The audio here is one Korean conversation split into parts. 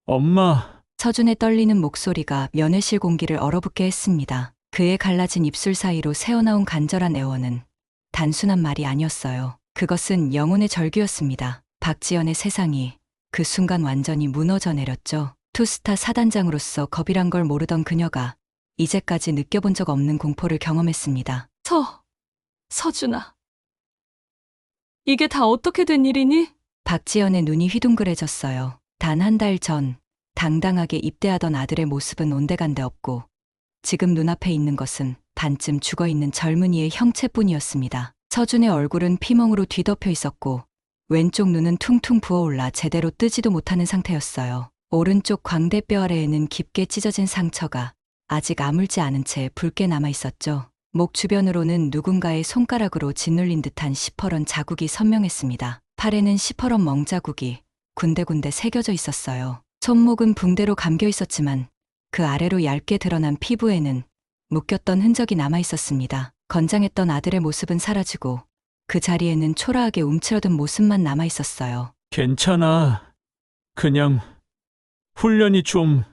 엄마, 서준의 떨리는 목소리가 면회실 공기를 얼어붙게 했습니다. 그의 갈라진 입술 사이로 새어나온 간절한 애원은 단순한 말이 아니었어요. 그것은 영혼의 절규였습니다. 박지연의 세상이 그 순간 완전히 무너져 내렸죠. 투스타 사단장으로서 겁이란 걸 모르던 그녀가 이제까지 느껴본 적 없는 공포를 경험했습니다. 서준아. 이게 다 어떻게 된 일이니? 박지연의 눈이 휘둥그레졌어요. 단 한 달 전 당당하게 입대하던 아들의 모습은 온데간데 없고 지금 눈앞에 있는 것은 반쯤 죽어있는 젊은이의 형체뿐이었습니다. 서준의 얼굴은 피멍으로 뒤덮여 있었고 왼쪽 눈은 퉁퉁 부어올라 제대로 뜨지도 못하는 상태였어요. 오른쪽 광대뼈 아래에는 깊게 찢어진 상처가 아직 아물지 않은 채 붉게 남아 있었죠. 목 주변으로는 누군가의 손가락으로 짓눌린 듯한 시퍼런 자국이 선명했습니다. 팔에는 시퍼런 멍자국이 군데군데 새겨져 있었어요. 손목은 붕대로 감겨 있었지만 그 아래로 얇게 드러난 피부에는 묶였던 흔적이 남아 있었습니다. 건장했던 아들의 모습은 사라지고 그 자리에는 초라하게 움츠러든 모습만 남아 있었어요. 괜찮아. 그냥 훈련이 좀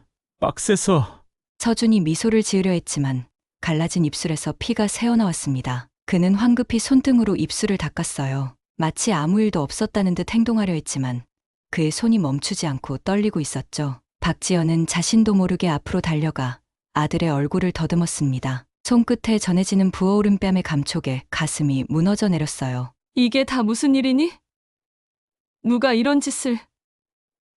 빡세서. 서준이 미소를 지으려 했지만 갈라진 입술에서 피가 새어나왔습니다. 그는 황급히 손등으로 입술을 닦았어요. 마치 아무 일도 없었다는 듯 행동하려 했지만 그의 손이 멈추지 않고 떨리고 있었죠. 박지연은 자신도 모르게 앞으로 달려가 아들의 얼굴을 더듬었습니다. 손끝에 전해지는 부어오른 뺨의 감촉에 가슴이 무너져 내렸어요. 이게 다 무슨 일이니? 누가 이런 짓을...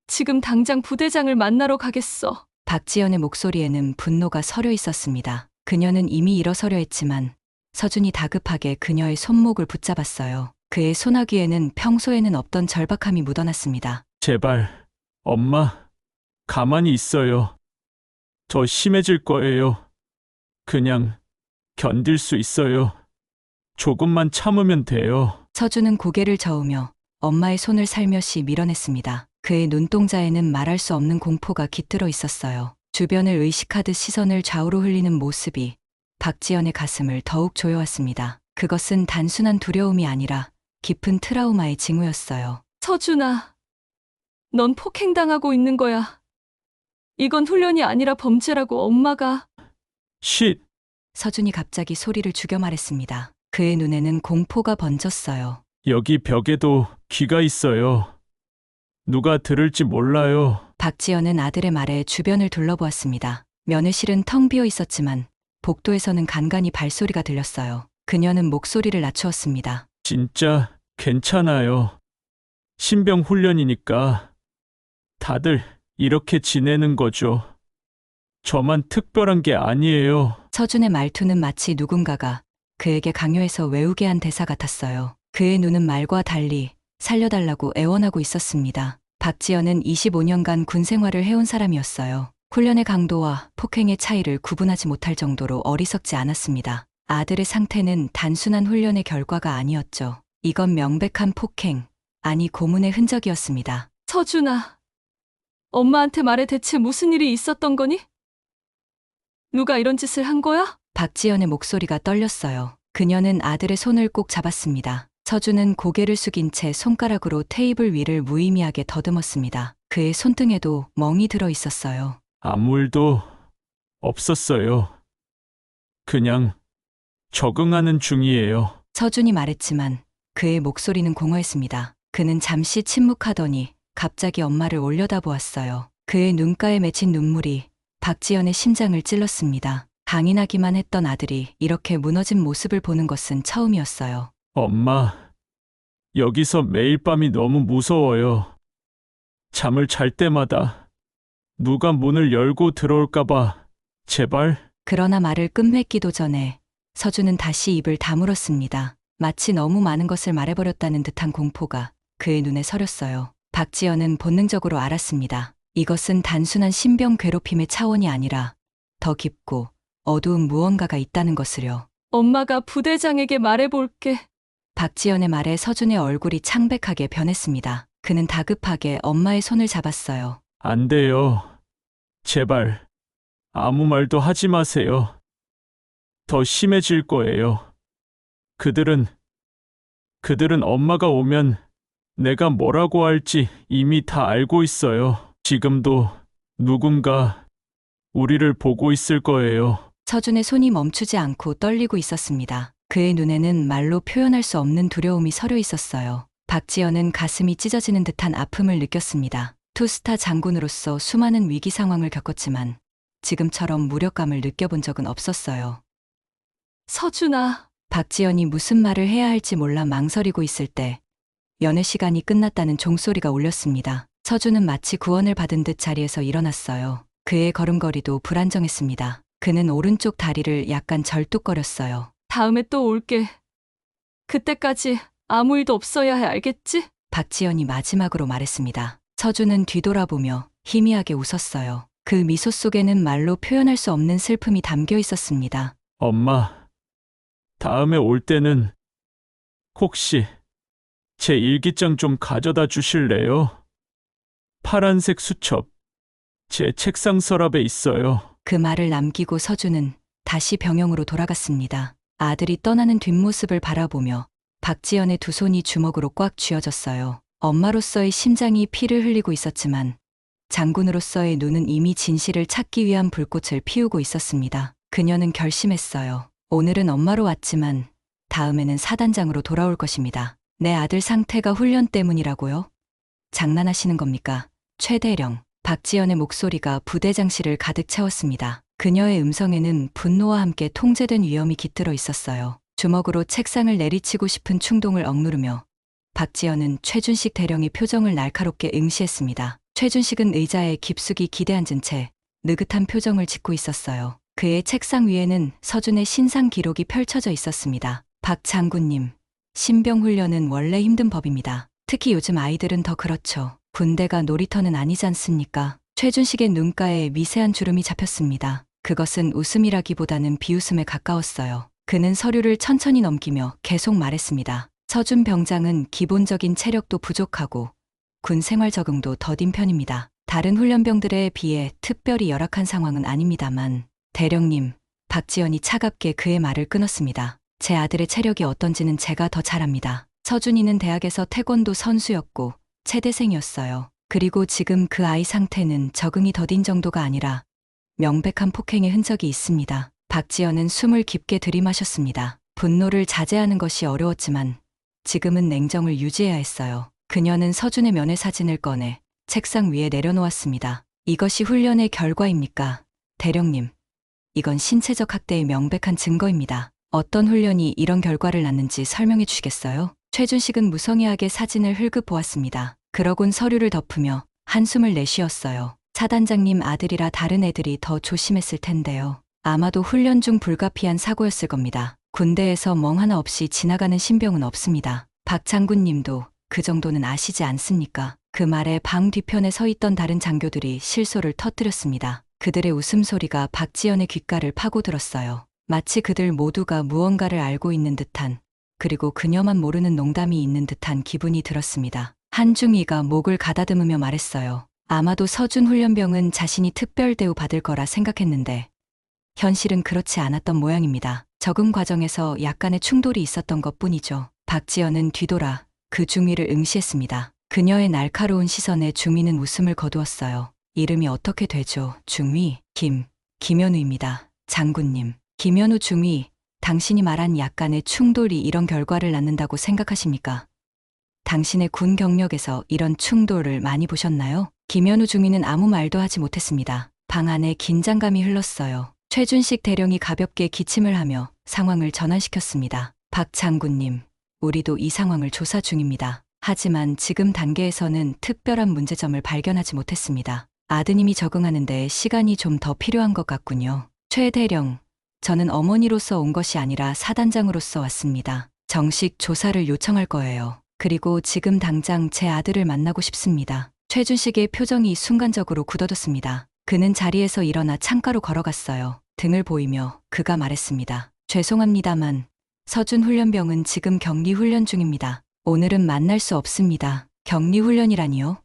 지금 당장 부대장을 만나러 가겠어. 박지연의 목소리에는 분노가 서려 있었습니다. 그녀는 이미 일어서려 했지만 서준이 다급하게 그녀의 손목을 붙잡았어요. 그의 소나귀에는 평소에는 없던 절박함이 묻어났습니다. 제발, 엄마, 가만히 있어요. 더 심해질 거예요. 그냥 견딜 수 있어요. 조금만 참으면 돼요. 서준은 고개를 저으며 엄마의 손을 살며시 밀어냈습니다. 그의 눈동자에는 말할 수 없는 공포가 깃들어 있었어요. 주변을 의식하듯 시선을 좌우로 흘리는 모습이 박지연의 가슴을 더욱 조여왔습니다. 그것은 단순한 두려움이 아니라 깊은 트라우마의 징후였어요. 서준아, 넌 폭행당하고 있는 거야. 이건 훈련이 아니라 범죄라고 엄마가... 쉿! 서준이 갑자기 소리를 죽여 말했습니다. 그의 눈에는 공포가 번졌어요. 여기 벽에도 귀가 있어요. 누가 들을지 몰라요. 박지연은 아들의 말에 주변을 둘러보았습니다. 면회실은 텅 비어 있었지만 복도에서는 간간히 발소리가 들렸어요. 그녀는 목소리를 낮추었습니다. 진짜 괜찮아요. 신병 훈련이니까 다들 이렇게 지내는 거죠. 저만 특별한 게 아니에요. 서준의 말투는 마치 누군가가 그에게 강요해서 외우게 한 대사 같았어요. 그의 눈은 말과 달리 살려달라고 애원하고 있었습니다. 박지연은 25년간 군 생활을 해온 사람이었어요. 훈련의 강도와 폭행의 차이를 구분하지 못할 정도로 어리석지 않았습니다. 아들의 상태는 단순한 훈련의 결과가 아니었죠. 이건 명백한 폭행, 아니 고문의 흔적이었습니다. 서준아, 엄마한테 말해 대체 무슨 일이 있었던 거니? 누가 이런 짓을 한 거야? 박지연의 목소리가 떨렸어요. 그녀는 아들의 손을 꼭 잡았습니다. 서준은 고개를 숙인 채 손가락으로 테이블 위를 무의미하게 더듬었습니다. 그의 손등에도 멍이 들어 있었어요. 아무 일도 없었어요. 그냥 적응하는 중이에요. 서준이 말했지만 그의 목소리는 공허했습니다. 그는 잠시 침묵하더니 갑자기 엄마를 올려다보았어요. 그의 눈가에 맺힌 눈물이 박지연의 심장을 찔렀습니다. 강인하기만 했던 아들이 이렇게 무너진 모습을 보는 것은 처음이었어요. 엄마, 여기서 매일 밤이 너무 무서워요. 잠을 잘 때마다 누가 문을 열고 들어올까봐 제발. 그러나 말을 끝맺기도 전에 서준은 다시 입을 다물었습니다. 마치 너무 많은 것을 말해버렸다는 듯한 공포가 그의 눈에 서렸어요. 박지연은 본능적으로 알았습니다. 이것은 단순한 신병 괴롭힘의 차원이 아니라 더 깊고 어두운 무언가가 있다는 것을요. 엄마가 부대장에게 말해볼게. 박지연의 말에 서준의 얼굴이 창백하게 변했습니다. 그는 다급하게 엄마의 손을 잡았어요. 안 돼요. 제발 아무 말도 하지 마세요. 더 심해질 거예요. 그들은 엄마가 오면 내가 뭐라고 할지 이미 다 알고 있어요. 지금도 누군가 우리를 보고 있을 거예요. 서준의 손이 멈추지 않고 떨리고 있었습니다. 그의 눈에는 말로 표현할 수 없는 두려움이 서려 있었어요. 박지연은 가슴이 찢어지는 듯한 아픔을 느꼈습니다. 투스타 장군으로서 수많은 위기 상황을 겪었지만 지금처럼 무력감을 느껴본 적은 없었어요. 서준아, 박지연이 무슨 말을 해야 할지 몰라 망설이고 있을 때 연애 시간이 끝났다는 종소리가 울렸습니다. 서준은 마치 구원을 받은 듯 자리에서 일어났어요. 그의 걸음걸이도 불안정했습니다. 그는 오른쪽 다리를 약간 절뚝거렸어요. 다음에 또 올게. 그때까지 아무 일도 없어야 해, 알겠지? 박지연이 마지막으로 말했습니다. 서준은 뒤돌아보며 희미하게 웃었어요. 그 미소 속에는 말로 표현할 수 없는 슬픔이 담겨 있었습니다. 엄마, 다음에 올 때는 혹시 제 일기장 좀 가져다 주실래요? 파란색 수첩, 제 책상 서랍에 있어요. 그 말을 남기고 서준은 다시 병영으로 돌아갔습니다. 아들이 떠나는 뒷모습을 바라보며 박지연의 두 손이 주먹으로 꽉 쥐어졌어요. 엄마로서의 심장이 피를 흘리고 있었지만 장군으로서의 눈은 이미 진실을 찾기 위한 불꽃을 피우고 있었습니다. 그녀는 결심했어요. 오늘은 엄마로 왔지만 다음에는 사단장으로 돌아올 것입니다. 내 아들 상태가 훈련 때문이라고요? 장난하시는 겁니까? 최대령. 박지연의 목소리가 부대장실을 가득 채웠습니다. 그녀의 음성에는 분노와 함께 통제된 위험이 깃들어 있었어요. 주먹으로 책상을 내리치고 싶은 충동을 억누르며 박지연은 최준식 대령의 표정을 날카롭게 응시했습니다. 최준식은 의자에 깊숙이 기대앉은 채 느긋한 표정을 짓고 있었어요. 그의 책상 위에는 서준의 신상 기록이 펼쳐져 있었습니다. 박 장군님, 신병훈련은 원래 힘든 법입니다. 특히 요즘 아이들은 더 그렇죠. 군대가 놀이터는 아니지 않습니까? 최준식의 눈가에 미세한 주름이 잡혔습니다. 그것은 웃음이라기보다는 비웃음에 가까웠어요. 그는 서류를 천천히 넘기며 계속 말했습니다. 서준 병장은 기본적인 체력도 부족하고 군 생활 적응도 더딘 편입니다. 다른 훈련병들에 비해 특별히 열악한 상황은 아닙니다만 대령님, 박지연이 차갑게 그의 말을 끊었습니다. 제 아들의 체력이 어떤지는 제가 더 잘 압니다. 서준이는 대학에서 태권도 선수였고 체대생이었어요. 그리고 지금 그 아이 상태는 적응이 더딘 정도가 아니라 명백한 폭행의 흔적이 있습니다. 박지연은 숨을 깊게 들이마셨습니다. 분노를 자제하는 것이 어려웠지만 지금은 냉정을 유지해야 했어요. 그녀는 서준의 면회 사진을 꺼내 책상 위에 내려놓았습니다. 이것이 훈련의 결과입니까? 대령님, 이건 신체적 학대의 명백한 증거입니다. 어떤 훈련이 이런 결과를 낳는지 설명해 주시겠어요? 최준식은 무성의하게 사진을 흘끗 보았습니다. 그러곤 서류를 덮으며 한숨을 내쉬었어요. 사단장님 아들이라 다른 애들이 더 조심했을 텐데요. 아마도 훈련 중 불가피한 사고였을 겁니다. 군대에서 멍 하나 없이 지나가는 신병은 없습니다. 박 장군님도 그 정도는 아시지 않습니까? 그 말에 방 뒤편에 서 있던 다른 장교들이 실소를 터뜨렸습니다. 그들의 웃음소리가 박지연의 귓가를 파고들었어요. 마치 그들 모두가 무언가를 알고 있는 듯한, 그리고 그녀만 모르는 농담이 있는 듯한 기분이 들었습니다. 한중이가 목을 가다듬으며 말했어요. 아마도 서준 훈련병은 자신이 특별 대우 받을 거라 생각했는데 현실은 그렇지 않았던 모양입니다. 적응 과정에서 약간의 충돌이 있었던 것뿐이죠. 박지연은 뒤돌아 그 중위를 응시했습니다. 그녀의 날카로운 시선에 중위는 웃음을 거두었어요. 이름이 어떻게 되죠? 중위? 김현우입니다. 장군님. 김현우 중위, 당신이 말한 약간의 충돌이 이런 결과를 낳는다고 생각하십니까? 당신의 군 경력에서 이런 충돌을 많이 보셨나요? 김현우 중위는 아무 말도 하지 못했습니다. 방 안에 긴장감이 흘렀어요. 최준식 대령이 가볍게 기침을 하며 상황을 전환시켰습니다. 박 장군님, 우리도 이 상황을 조사 중입니다. 하지만 지금 단계에서는 특별한 문제점을 발견하지 못했습니다. 아드님이 적응하는데 시간이 좀 더 필요한 것 같군요. 최 대령, 저는 어머니로서 온 것이 아니라 사단장으로서 왔습니다. 정식 조사를 요청할 거예요. 그리고 지금 당장 제 아들을 만나고 싶습니다. 최준식의 표정이 순간적으로 굳어졌습니다. 그는 자리에서 일어나 창가로 걸어갔어요. 등을 보이며 그가 말했습니다. 죄송합니다만 서준 훈련병은 지금 격리 훈련 중입니다. 오늘은 만날 수 없습니다. 격리 훈련이라니요?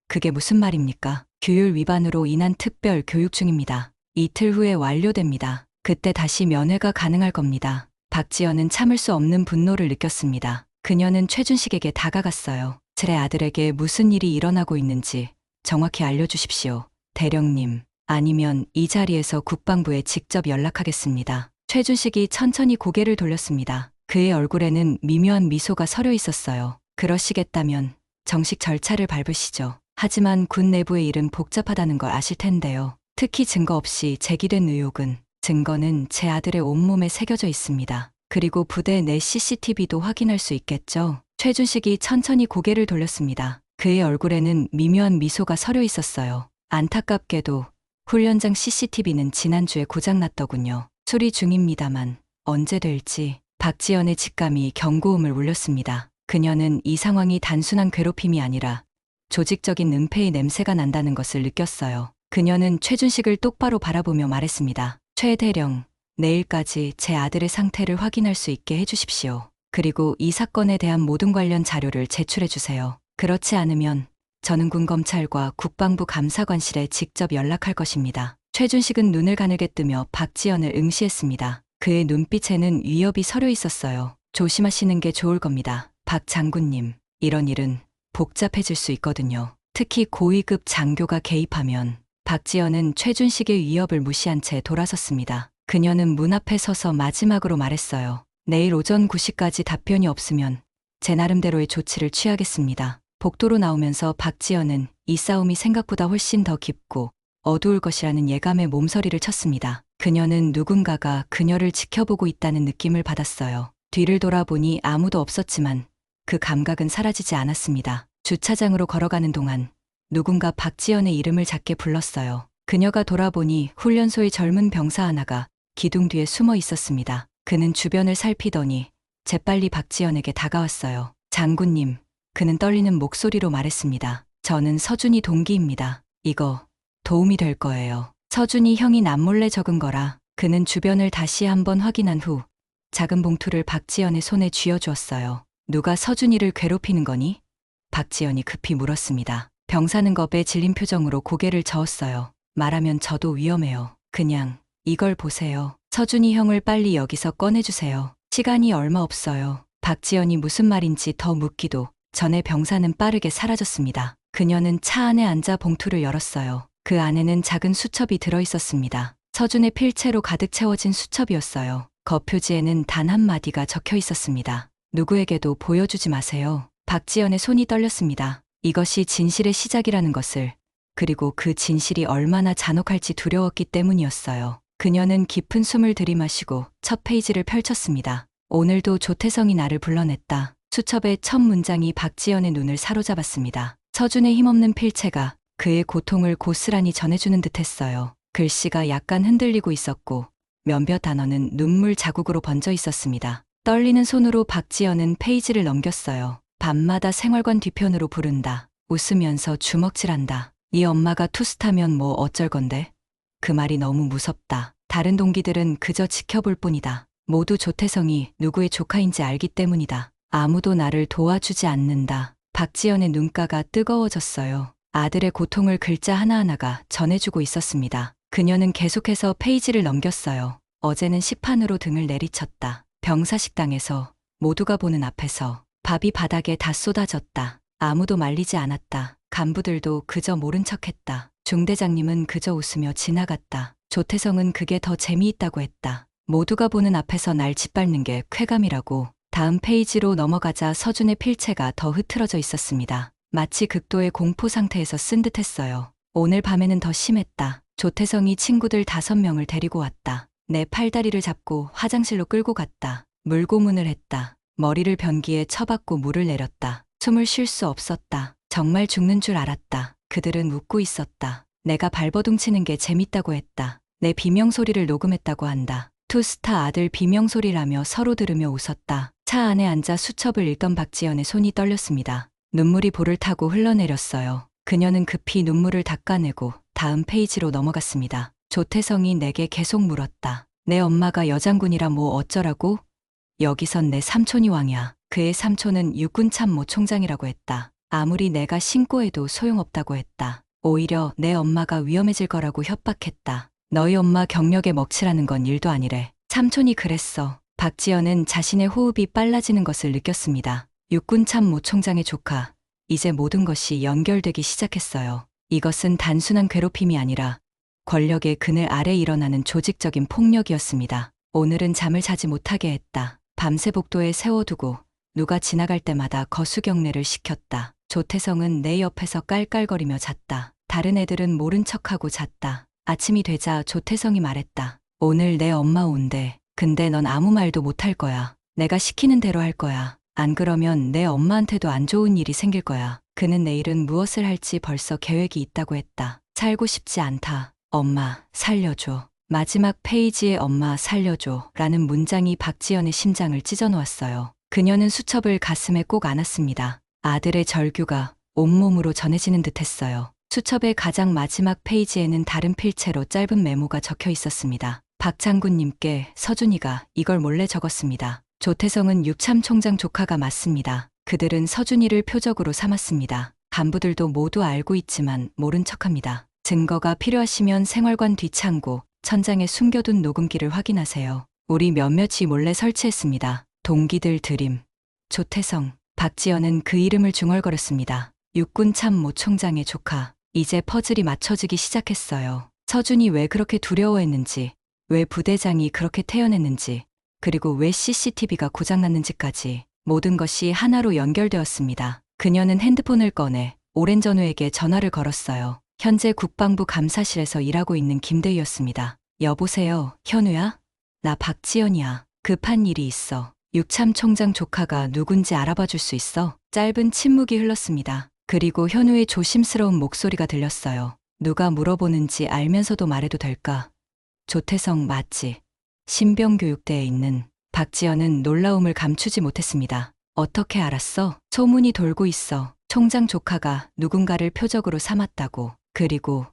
그게 무슨 말입니까? 규율 위반으로 인한 특별 교육 중입니다. 이틀 후에 완료됩니다. 그때 다시 면회가 가능할 겁니다. 박지연은 참을 수 없는 분노를 느꼈습니다. 그녀는 최준식에게 다가갔어요. 제 아들에게 무슨 일이 일어나고 있는지 정확히 알려주십시오. 대령님, 아니면 이 자리에서 국방부에 직접 연락하겠습니다. 최준식이 천천히 고개를 돌렸습니다. 그의 얼굴에는 미묘한 미소가 서려 있었어요. 그러시겠다면 정식 절차를 밟으시죠. 하지만 군 내부의 일은 복잡하다는 걸 아실 텐데요. 특히 증거 없이 제기된 의혹은 증거는 제 아들의 온몸에 새겨져 있습니다. 그리고 부대 내 CCTV도 확인할 수 있겠죠. 최준식이 천천히 고개를 돌렸습니다. 그의 얼굴에는 미묘한 미소가 서려 있었어요. 안타깝게도 훈련장 CCTV는 지난주에 고장났더군요. 수리 중입니다만 언제 될지. 박지연의 직감이 경고음을 울렸습니다. 그녀는 이 상황이 단순한 괴롭힘이 아니라 조직적인 은폐의 냄새가 난다는 것을 느꼈어요. 그녀는 최준식을 똑바로 바라보며 말했습니다. 최 대령, 내일까지 제 아들의 상태를 확인할 수 있게 해주십시오. 그리고 이 사건에 대한 모든 관련 자료를 제출해 주세요. 그렇지 않으면 저는 군 검찰과 국방부 감사관실에 직접 연락할 것입니다. 최준식은 눈을 가늘게 뜨며 박지연을 응시했습니다. 그의 눈빛에는 위협이 서려 있었어요. 조심하시는 게 좋을 겁니다. 박 장군님, 이런 일은 복잡해질 수 있거든요. 특히 고위급 장교가 개입하면. 박지연은 최준식의 위협을 무시한 채 돌아섰습니다. 그녀는 문 앞에 서서 마지막으로 말했어요. 내일 오전 9시까지 답변이 없으면 제 나름대로의 조치를 취하겠습니다. 복도로 나오면서 박지연은 이 싸움이 생각보다 훨씬 더 깊고 어두울 것이라는 예감의 몸서리를 쳤습니다. 그녀는 누군가가 그녀를 지켜보고 있다는 느낌을 받았어요. 뒤를 돌아보니 아무도 없었지만 그 감각은 사라지지 않았습니다. 주차장으로 걸어가는 동안 누군가 박지연의 이름을 작게 불렀어요. 그녀가 돌아보니 훈련소의 젊은 병사 하나가 기둥 뒤에 숨어 있었습니다. 그는 주변을 살피더니 재빨리 박지연에게 다가왔어요. 장군님, 그는 떨리는 목소리로 말했습니다. 저는 서준이 동기입니다. 이거 도움이 될 거예요. 서준이 형이 남몰래 적은 거라. 그는 주변을 다시 한번 확인한 후 작은 봉투를 박지연의 손에 쥐어주었어요. 누가 서준이를 괴롭히는 거니? 박지연이 급히 물었습니다. 병사는 겁에 질린 표정으로 고개를 저었어요. 말하면 저도 위험해요. 그냥 이걸 보세요. 서준이 형을 빨리 여기서 꺼내주세요. 시간이 얼마 없어요. 박지연이 무슨 말인지 더 묻기도 전에 병사는 빠르게 사라졌습니다. 그녀는 차 안에 앉아 봉투를 열었어요. 그 안에는 작은 수첩이 들어있었습니다. 서준의 필체로 가득 채워진 수첩이었어요. 겉표지에는 단 한마디가 적혀 있었습니다. 누구에게도 보여주지 마세요. 박지연의 손이 떨렸습니다. 이것이 진실의 시작이라는 것을, 그리고 그 진실이 얼마나 잔혹할지 두려웠기 때문이었어요. 그녀는 깊은 숨을 들이마시고 첫 페이지를 펼쳤습니다. 오늘도 조태성이 나를 불러냈다. 수첩의 첫 문장이 박지연의 눈을 사로잡았습니다. 서준의 힘없는 필체가 그의 고통을 고스란히 전해주는 듯했어요. 글씨가 약간 흔들리고 있었고 몇몇 단어는 눈물 자국으로 번져 있었습니다. 떨리는 손으로 박지연은 페이지를 넘겼어요. 밤마다 생활관 뒤편으로 부른다. 웃으면서 주먹질한다. 네 엄마가 투스타면 뭐 어쩔 건데? 그 말이 너무 무섭다. 다른 동기들은 그저 지켜볼 뿐이다. 모두 조태성이 누구의 조카인지 알기 때문이다. 아무도 나를 도와주지 않는다. 박지연의 눈가가 뜨거워졌어요. 아들의 고통을 글자 하나하나가 전해주고 있었습니다. 그녀는 계속해서 페이지를 넘겼어요. 어제는 식판으로 등을 내리쳤다. 병사식당에서, 모두가 보는 앞에서 밥이 바닥에 다 쏟아졌다. 아무도 말리지 않았다. 간부들도 그저 모른 척했다. 중대장님은 그저 웃으며 지나갔다. 조태성은 그게 더 재미있다고 했다. 모두가 보는 앞에서 날 짓밟는 게 쾌감이라고. 다음 페이지로 넘어가자 서준의 필체가 더 흐트러져 있었습니다. 마치 극도의 공포 상태에서 쓴 듯했어요. 오늘 밤에는 더 심했다. 조태성이 친구들 5명을 데리고 왔다. 내 팔다리를 잡고 화장실로 끌고 갔다. 물고문을 했다. 머리를 변기에 쳐박고 물을 내렸다. 숨을 쉴 수 없었다. 정말 죽는 줄 알았다. 그들은 웃고 있었다. 내가 발버둥 치는 게 재밌다고 했다. 내 비명소리를 녹음했다고 한다. 투스타 아들 비명소리라며 서로 들으며 웃었다. 차 안에 앉아 수첩을 읽던 박지연의 손이 떨렸습니다. 눈물이 볼을 타고 흘러내렸어요. 그녀는 급히 눈물을 닦아내고 다음 페이지로 넘어갔습니다. 조태성이 내게 계속 물었다. 내 엄마가 여장군이라 뭐 어쩌라고? 여기선 내 삼촌이 왕이야. 그의 삼촌은 육군 참모 총장이라고 했다. 아무리 내가 신고해도 소용없다고 했다. 오히려 내 엄마가 위험해질 거라고 협박했다. 너희 엄마 경력에 먹칠하는 건 일도 아니래. 삼촌이 그랬어. 박지연은 자신의 호흡이 빨라지는 것을 느꼈습니다. 육군 참모 총장의 조카. 이제 모든 것이 연결되기 시작했어요. 이것은 단순한 괴롭힘이 아니라 권력의 그늘 아래 일어나는 조직적인 폭력이었습니다. 오늘은 잠을 자지 못하게 했다. 밤새 복도에 세워두고 누가 지나갈 때마다 거수경례를 시켰다. 조태성은 내 옆에서 깔깔거리며 잤다. 다른 애들은 모른 척하고 잤다. 아침이 되자 조태성이 말했다. 오늘 내 엄마 온대. 근데 넌 아무 말도 못할 거야. 내가 시키는 대로 할 거야. 안 그러면 내 엄마한테도 안 좋은 일이 생길 거야. 그는 내일은 무엇을 할지 벌써 계획이 있다고 했다. 살고 싶지 않다. 엄마, 살려줘. 마지막 페이지에 엄마 살려줘 라는 문장이 박지연의 심장을 찢어놓았어요. 그녀는 수첩을 가슴에 꼭 안았습니다. 아들의 절규가 온몸으로 전해지는 듯 했어요. 수첩의 가장 마지막 페이지에는 다른 필체로 짧은 메모가 적혀 있었습니다. 박 장군님께 서준이가 이걸 몰래 적었습니다. 조태성은 육참 총장 조카가 맞습니다. 그들은 서준이를 표적으로 삼았습니다. 간부들도 모두 알고 있지만 모른 척합니다. 증거가 필요하시면 생활관 뒷창고, 천장에 숨겨둔 녹음기를 확인하세요. 우리 몇몇이 몰래 설치했습니다. 동기들 드림. 조태성, 박지연은 그 이름을 중얼거렸습니다. 육군 참모 총장의 조카. 이제 퍼즐이 맞춰지기 시작했어요. 서준이 왜 그렇게 두려워했는지, 왜 부대장이 그렇게 태어났는지, 그리고 왜 CCTV가 고장났는지까지 모든 것이 하나로 연결되었습니다. 그녀는 핸드폰을 꺼내 오랜 전우에게 전화를 걸었어요. 현재 국방부 감사실에서 일하고 있는 김대희였습니다. 여보세요, 현우야? 나 박지연이야. 급한 일이 있어. 육참 총장 조카가 누군지 알아봐 줄 수 있어? 짧은 침묵이 흘렀습니다. 그리고 현우의 조심스러운 목소리가 들렸어요. 누가 물어보는지 알면서도 말해도 될까? 조태성 맞지? 신병교육대에 있는. 박지연은 놀라움을 감추지 못했습니다. 어떻게 알았어? 소문이 돌고 있어. 총장 조카가 누군가를 표적으로 삼았다고. 그리고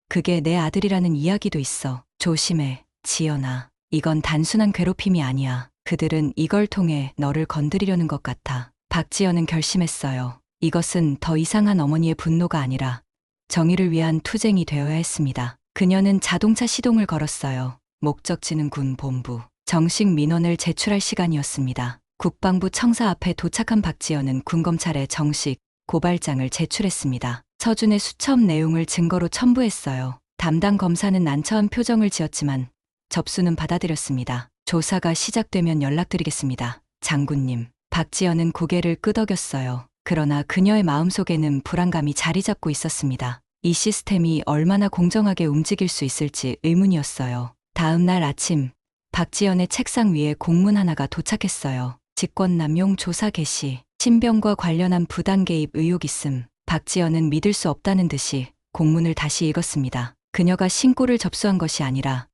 그게 내 아들이라는 이야기도 있어. 조심해, 지연아. 이건 단순한 괴롭힘이 아니야. 그들은 이걸 통해 너를 건드리려는 것 같아. 박지연은 결심했어요. 이것은 더 이상한 어머니의 분노가 아니라 정의를 위한 투쟁이 되어야 했습니다. 그녀는 자동차 시동을 걸었어요. 목적지는 군 본부. 정식 민원을 제출할 시간이었습니다. 국방부 청사 앞에 도착한 박지연은 군검찰에 정식 고발장을 제출했습니다. 서준의 수첩 내용을 증거로 첨부했어요. 담당 검사는 난처한 표정을 지었지만 접수는 받아들였습니다. 조사가 시작되면 연락드리겠습니다. 장군님. 박지연은 고개를 끄덕였어요. 그러나 그녀의 마음속에는 불안감이 자리 잡고 있었습니다. 이 시스템이 얼마나 공정하게 움직일 수 있을지 의문이었어요. 다음 날 아침, 박지연의 책상 위에 공문 하나가 도착했어요. 직권남용 조사 개시, 신병과 관련한 부당 개입 의혹 있음. 박지연은 믿을 수 없다는 듯이 공문을 다시 읽었습니다. 그녀가 신고를 접수한 것이 아니라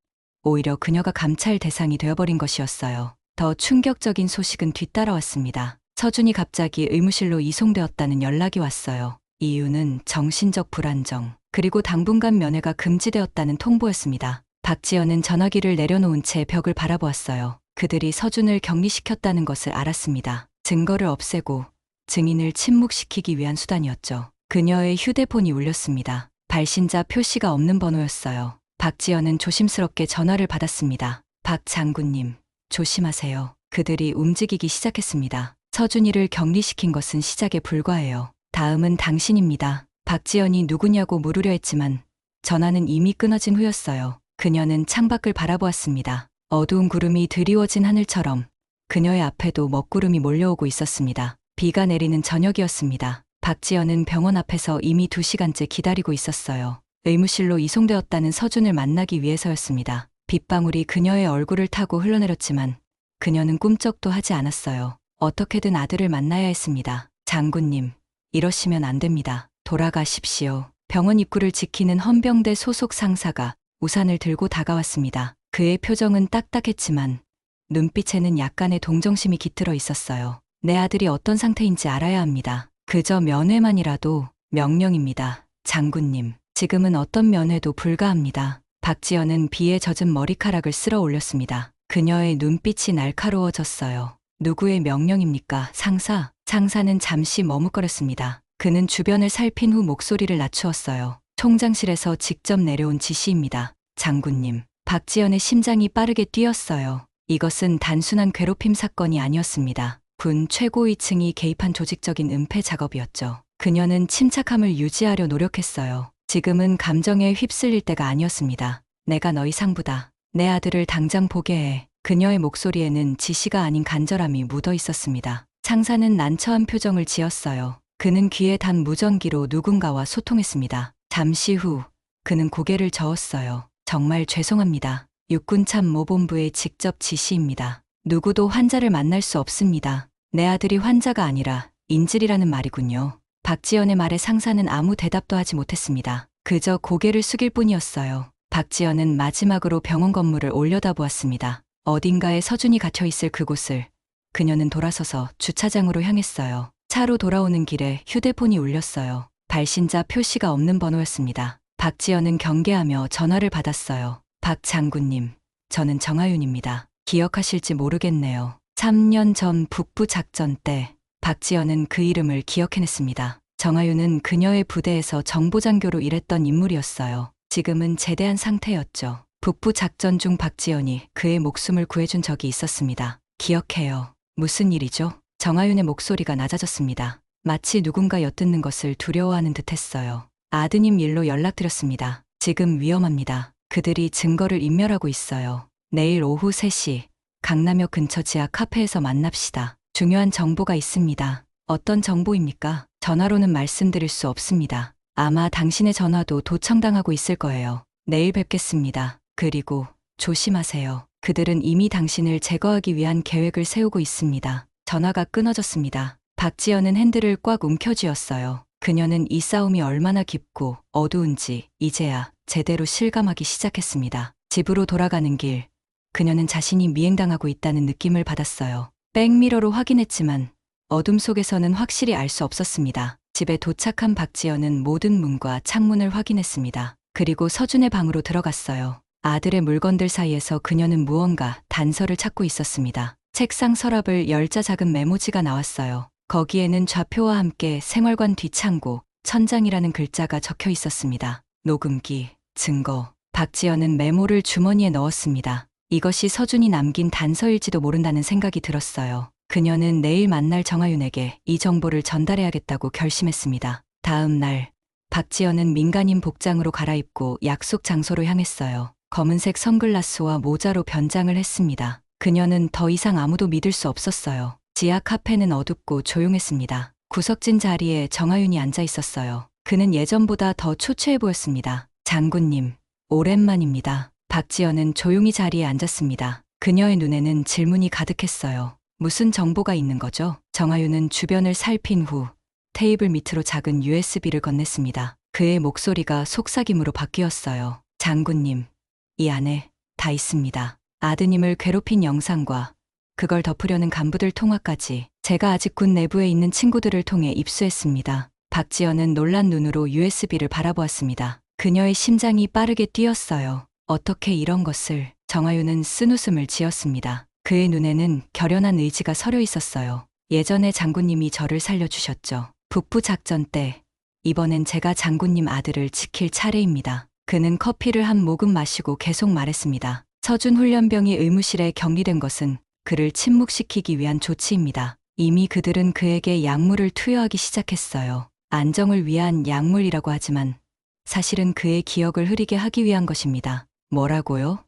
오히려 그녀가 감찰 대상이 되어버린 것이었어요. 더 충격적인 소식은 뒤따라왔습니다. 서준이 갑자기 의무실로 이송되었다는 연락이 왔어요. 이유는 정신적 불안정, 그리고 당분간 면회가 금지되었다는 통보였습니다. 박지연은 전화기를 내려놓은 채 벽을 바라보았어요. 그들이 서준을 격리시켰다는 것을 알았습니다. 증거를 없애고 증인을 침묵시키기 위한 수단이었죠. 그녀의 휴대폰이 울렸습니다. 발신자 표시가 없는 번호였어요. 박지연은 조심스럽게 전화를 받았습니다. 박 장군님, 조심하세요. 그들이 움직이기 시작했습니다. 서준이를 격리시킨 것은 시작에 불과해요. 다음은 당신입니다. 박지연이 누구냐고 물으려 했지만 전화는 이미 끊어진 후였어요. 그녀는 창밖을 바라보았습니다. 어두운 구름이 드리워진 하늘처럼 그녀의 앞에도 먹구름이 몰려오고 있었습니다. 비가 내리는 저녁이었습니다. 박지연은 병원 앞에서 이미 2시간째 기다리고 있었어요. 의무실로 이송되었다는 서준을 만나기 위해서였습니다. 빗방울이 그녀의 얼굴을 타고 흘러내렸지만 그녀는 꿈쩍도 하지 않았어요. 어떻게든 아들을 만나야 했습니다. 장군님, 이러시면 안 됩니다. 돌아가십시오. 병원 입구를 지키는 헌병대 소속 상사가 우산을 들고 다가왔습니다. 그의 표정은 딱딱했지만 눈빛에는 약간의 동정심이 깃들어 있었어요. 내 아들이 어떤 상태인지 알아야 합니다. 그저 면회만이라도. 명령입니다. 장군님, 지금은 어떤 면회도 불가합니다. 박지연은 비에 젖은 머리카락을 쓸어 올렸습니다. 그녀의 눈빛이 날카로워졌어요. 누구의 명령입니까, 상사? 상사는 잠시 머뭇거렸습니다. 그는 주변을 살핀 후 목소리를 낮추었어요. 총장실에서 직접 내려온 지시입니다. 장군님. 박지연의 심장이 빠르게 뛰었어요. 이것은 단순한 괴롭힘 사건이 아니었습니다. 군 최고위층이 개입한 조직적인 은폐 작업이었죠. 그녀는 침착함을 유지하려 노력했어요. 지금은 감정에 휩쓸릴 때가 아니었습니다. 내가 너 이상부다. 내 아들을 당장 보게 해. 그녀의 목소리에는 지시가 아닌 간절함이 묻어 있었습니다. 상사는 난처한 표정을 지었어요. 그는 귀에 단 무전기로 누군가와 소통했습니다. 잠시 후 그는 고개를 저었어요. 정말 죄송합니다. 육군참모본부의 직접 지시입니다. 누구도 환자를 만날 수 없습니다. 내 아들이 환자가 아니라 인질이라는 말이군요. 박지연의 말에 상사는 아무 대답도 하지 못했습니다. 그저 고개를 숙일 뿐이었어요. 박지연은 마지막으로 병원 건물을 올려다보았습니다. 어딘가에 서준이 갇혀 있을 그곳을 그녀는 돌아서서 주차장으로 향했어요. 차로 돌아오는 길에 휴대폰이 울렸어요. 발신자 표시가 없는 번호였습니다. 박지연은 경계하며 전화를 받았어요. 박 장군님, 저는 정하윤입니다. 기억하실지 모르겠네요. 3년 전 북부 작전 때 박지연은 그 이름을 기억해냈습니다. 정하윤은 그녀의 부대에서 정보장교로 일했던 인물이었어요. 지금은 제대한 상태였죠. 북부 작전 중 박지연이 그의 목숨을 구해준 적이 있었습니다. 기억해요. 무슨 일이죠? 정하윤의 목소리가 낮아졌습니다. 마치 누군가 엿듣는 것을 두려워하는 듯했어요. 아드님 일로 연락드렸습니다. 지금 위험합니다. 그들이 증거를 인멸하고 있어요. 내일 오후 3시 강남역 근처 지하 카페에서 만납시다. 중요한 정보가 있습니다. 어떤 정보입니까? 전화로는 말씀드릴 수 없습니다. 아마 당신의 전화도 도청당하고 있을 거예요. 내일 뵙겠습니다. 그리고 조심하세요. 그들은 이미 당신을 제거하기 위한 계획을 세우고 있습니다. 전화가 끊어졌습니다. 박지연은 핸들을 꽉 움켜쥐었어요. 그녀는 이 싸움이 얼마나 깊고 어두운지 이제야 제대로 실감하기 시작했습니다. 집으로 돌아가는 길, 그녀는 자신이 미행당하고 있다는 느낌을 받았어요. 백미러로 확인했지만 어둠 속에서는 확실히 알 수 없었습니다. 집에 도착한 박지연은 모든 문과 창문을 확인했습니다. 그리고 서준의 방으로 들어갔어요. 아들의 물건들 사이에서 그녀는 무언가 단서를 찾고 있었습니다. 책상 서랍을 열자 작은 메모지가 나왔어요. 거기에는 좌표와 함께 생활관 뒷창고, 천장이라는 글자가 적혀 있었습니다. 녹음기, 증거. 박지연은 메모를 주머니에 넣었습니다. 이것이 서준이 남긴 단서일지도 모른다는 생각이 들었어요. 그녀는 내일 만날 정하윤에게 이 정보를 전달해야겠다고 결심했습니다. 다음 날, 박지연은 민간인 복장으로 갈아입고 약속 장소로 향했어요. 검은색 선글라스와 모자로 변장을 했습니다. 그녀는 더 이상 아무도 믿을 수 없었어요. 지하 카페는 어둡고 조용했습니다. 구석진 자리에 정하윤이 앉아 있었어요. 그는 예전보다 더 초췌해 보였습니다. 장군님, 오랜만입니다. 박지연은 조용히 자리에 앉았습니다. 그녀의 눈에는 질문이 가득했어요. 무슨 정보가 있는 거죠? 정하윤은 주변을 살핀 후 테이블 밑으로 작은 USB를 건넸습니다. 그의 목소리가 속삭임으로 바뀌었어요. 장군님, 이 안에 다 있습니다. 아드님을 괴롭힌 영상과 그걸 덮으려는 간부들 통화까지 제가 아직 군 내부에 있는 친구들을 통해 입수했습니다. 박지연은 놀란 눈으로 USB를 바라보았습니다. 그녀의 심장이 빠르게 뛰었어요. 어떻게 이런 것을? 정하윤은 쓴웃음을 지었습니다. 그의 눈에는 결연한 의지가 서려 있었어요. 예전에 장군님이 저를 살려주셨죠. 북부 작전 때 이번엔 제가 장군님 아들을 지킬 차례입니다. 그는 커피를 한 모금 마시고 계속 말했습니다. 서준 훈련병이 의무실에 격리된 것은 그를 침묵시키기 위한 조치입니다. 이미 그들은 그에게 약물을 투여하기 시작했어요. 안정을 위한 약물이라고 하지만 사실은 그의 기억을 흐리게 하기 위한 것입니다. 뭐라고요?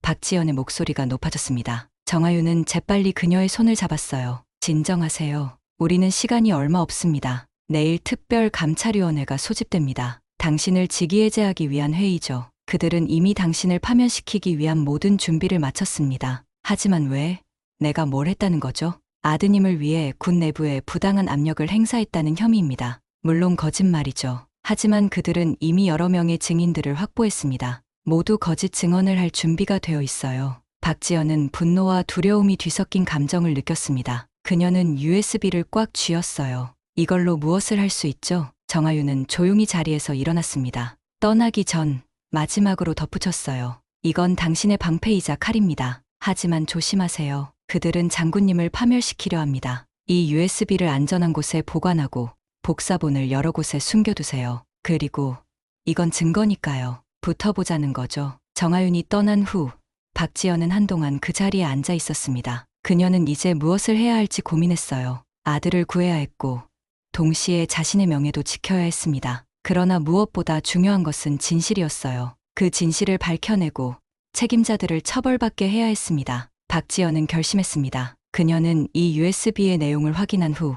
박지연의 목소리가 높아졌습니다. 정하윤은 재빨리 그녀의 손을 잡았어요. 진정하세요. 우리는 시간이 얼마 없습니다. 내일 특별 감찰위원회가 소집됩니다. 당신을 직위해제하기 위한 회의죠. 그들은 이미 당신을 파면시키기 위한 모든 준비를 마쳤습니다. 하지만 왜? 내가 뭘 했다는 거죠? 아드님을 위해 군 내부에 부당한 압력을 행사했다는 혐의입니다. 물론 거짓말이죠. 하지만 그들은 이미 여러 명의 증인들을 확보했습니다. 모두 거짓 증언을 할 준비가 되어 있어요. 박지연은 분노와 두려움이 뒤섞인 감정을 느꼈습니다. 그녀는 USB를 꽉 쥐었어요. 이걸로 무엇을 할 수 있죠? 정하윤은 조용히 자리에서 일어났습니다. 떠나기 전 마지막으로 덧붙였어요. 이건 당신의 방패이자 칼입니다. 하지만 조심하세요. 그들은 장군님을 파멸시키려 합니다. 이 USB를 안전한 곳에 보관하고 복사본을 여러 곳에 숨겨두세요. 그리고 이건 증거니까요. 붙어보자는 거죠. 정하윤이 떠난 후 박지연은 한동안 그 자리에 앉아 있었습니다. 그녀는 이제 무엇을 해야 할지 고민했어요. 아들을 구해야 했고 동시에 자신의 명예도 지켜야 했습니다. 그러나 무엇보다 중요한 것은 진실이었어요. 그 진실을 밝혀내고 책임자들을 처벌받게 해야 했습니다. 박지연은 결심했습니다. 그녀는 이 USB의 내용을 확인한 후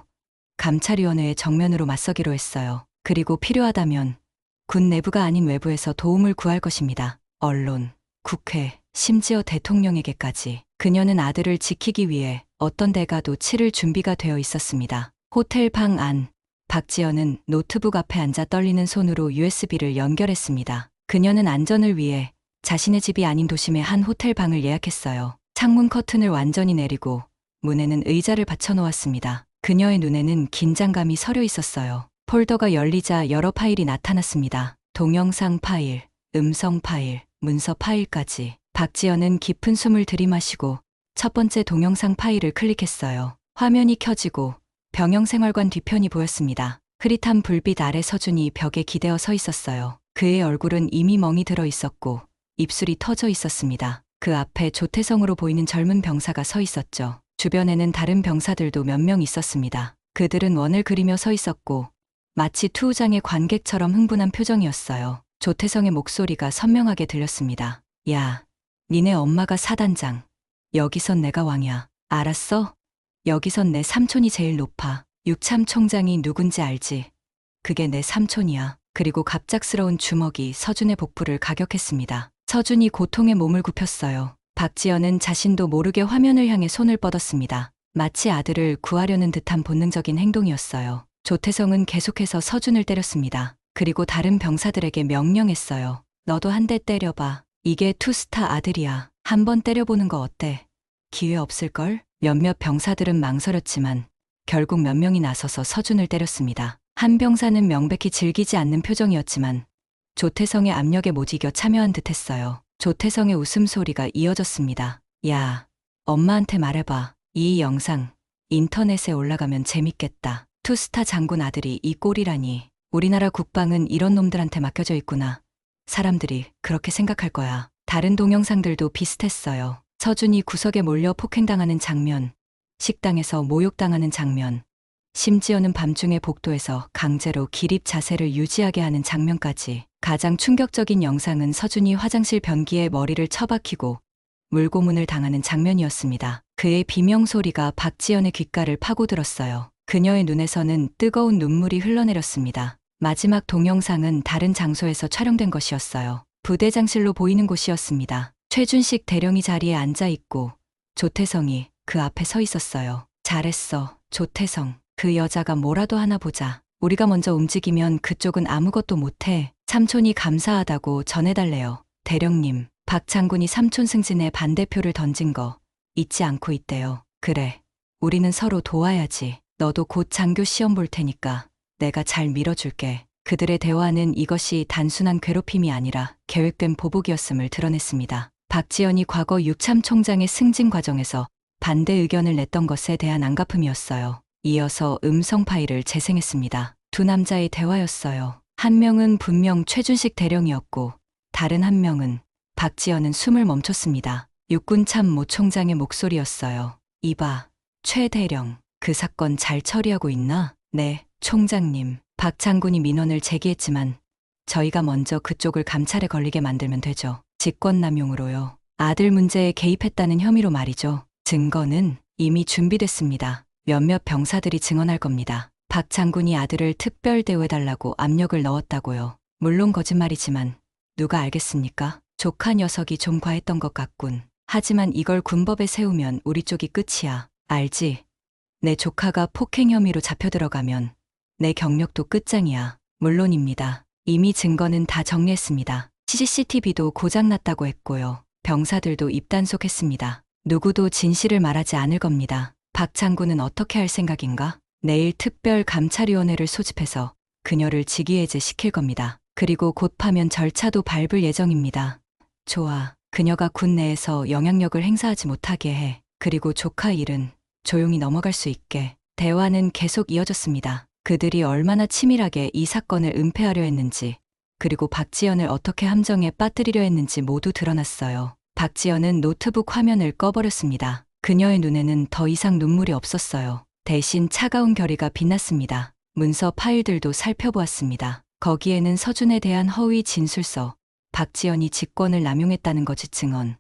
감찰위원회에 정면으로 맞서기로 했어요. 그리고 필요하다면 군 내부가 아닌 외부에서 도움을 구할 것입니다. 언론, 국회, 심지어 대통령에게까지. 그녀는 아들을 지키기 위해 어떤 대가도 치를 준비가 되어 있었습니다. 호텔 방 안, 박지연은 노트북 앞에 앉아 떨리는 손으로 USB를 연결했습니다. 그녀는 안전을 위해 자신의 집이 아닌 도심의 한 호텔 방을 예약했어요. 창문 커튼을 완전히 내리고 문에는 의자를 받쳐놓았습니다. 그녀의 눈에는 긴장감이 서려 있었어요. 폴더가 열리자 여러 파일이 나타났습니다. 동영상 파일, 음성 파일, 문서 파일까지. 박지연은 깊은 숨을 들이마시고 첫 번째 동영상 파일을 클릭했어요. 화면이 켜지고 병영생활관 뒤편이 보였습니다. 흐릿한 불빛 아래 서준이 벽에 기대어 서 있었어요. 그의 얼굴은 이미 멍이 들어 있었고 입술이 터져 있었습니다. 그 앞에 조태성으로 보이는 젊은 병사가 서 있었죠. 주변에는 다른 병사들도 몇 명 있었습니다. 그들은 원을 그리며 서 있었고 마치 투우장의 관객처럼 흥분한 표정이었어요. 조태성의 목소리가 선명하게 들렸습니다. 야, 니네 엄마가 사단장. 여기선 내가 왕이야. 알았어? 여기선 내 삼촌이 제일 높아. 육참 총장이 누군지 알지? 그게 내 삼촌이야. 그리고 갑작스러운 주먹이 서준의 복부를 가격했습니다. 서준이 고통에 몸을 굽혔어요. 박지연은 자신도 모르게 화면을 향해 손을 뻗었습니다. 마치 아들을 구하려는 듯한 본능적인 행동이었어요. 조태성은 계속해서 서준을 때렸습니다. 그리고 다른 병사들에게 명령했어요. 너도 한 대 때려봐. 이게 투스타 아들이야. 한번 때려보는 거 어때? 기회 없을걸? 몇몇 병사들은 망설였지만 결국 몇 명이 나서서 서준을 때렸습니다. 한 병사는 명백히 즐기지 않는 표정이었지만 조태성의 압력에 못 이겨 참여한 듯했어요. 조태성의 웃음소리가 이어졌습니다. 야, 엄마한테 말해봐. 이 영상 인터넷에 올라가면 재밌겠다. 투스타 장군 아들이 이 꼴이라니. 우리나라 국방은 이런 놈들한테 맡겨져 있구나. 사람들이 그렇게 생각할 거야. 다른 동영상들도 비슷했어요. 서준이 구석에 몰려 폭행당하는 장면, 식당에서 모욕당하는 장면, 심지어는 밤중에 복도에서 강제로 기립 자세를 유지하게 하는 장면까지. 가장 충격적인 영상은 서준이 화장실 변기에 머리를 처박히고 물고문을 당하는 장면이었습니다. 그의 비명소리가 박지연의 귓가를 파고들었어요. 그녀의 눈에서는 뜨거운 눈물이 흘러내렸습니다. 마지막 동영상은 다른 장소에서 촬영된 것이었어요. 부대장실로 보이는 곳이었습니다. 최준식 대령이 자리에 앉아 있고 조태성이 그 앞에 서 있었어요. 잘했어, 조태성. 그 여자가 뭐라도 하나 보자. 우리가 먼저 움직이면 그쪽은 아무것도 못해. 삼촌이 감사하다고 전해달래요. 대령님, 박 장군이 삼촌 승진에 반대표를 던진 거 잊지 않고 있대요. 그래, 우리는 서로 도와야지. 너도 곧 장교 시험 볼 테니까 내가 잘 밀어줄게. 그들의 대화는 이것이 단순한 괴롭힘이 아니라 계획된 보복이었음을 드러냈습니다. 박지연이 과거 육참 총장의 승진 과정에서 반대 의견을 냈던 것에 대한 안갚음이었어요. 이어서 음성 파일을 재생했습니다. 두 남자의 대화였어요. 한 명은 분명 최준식 대령이었고 다른 한 명은 박지연은 숨을 멈췄습니다. 육군 참모 총장의 목소리였어요. 이봐, 최 대령, 그 사건 잘 처리하고 있나? 네, 총장님. 박 장군이 민원을 제기했지만 저희가 먼저 그쪽을 감찰에 걸리게 만들면 되죠. 직권남용으로요. 아들 문제에 개입했다는 혐의로 말이죠. 증거는 이미 준비됐습니다. 몇몇 병사들이 증언할 겁니다. 박 장군이 아들을 특별 대우해달라고 압력을 넣었다고요. 물론 거짓말이지만 누가 알겠습니까? 조카 녀석이 좀 과했던 것 같군. 하지만 이걸 군법에 세우면 우리 쪽이 끝이야. 알지? 내 조카가 폭행 혐의로 잡혀 들어가면 내 경력도 끝장이야. 물론입니다. 이미 증거는 다 정리했습니다. CCTV도 고장났다고 했고요. 병사들도 입단속했습니다. 누구도 진실을 말하지 않을 겁니다. 박 장군은 어떻게 할 생각인가? 내일 특별감찰위원회를 소집해서 그녀를 직위해제 시킬 겁니다. 그리고 곧 파면 절차도 밟을 예정입니다. 좋아. 그녀가 군 내에서 영향력을 행사하지 못하게 해. 그리고 조카 일은 조용히 넘어갈 수 있게. 대화는 계속 이어졌습니다. 그들이 얼마나 치밀하게 이 사건을 은폐하려 했는지, 그리고 박지연을 어떻게 함정에 빠뜨리려 했는지 모두 드러났어요. 박지연은 노트북 화면을 꺼버렸습니다. 그녀의 눈에는 더 이상 눈물이 없었어요. 대신 차가운 결의가 빛났습니다. 문서 파일들도 살펴보았습니다. 거기에는 서준에 대한 허위 진술서, 박지연이 직권을 남용했다는 거짓 증언,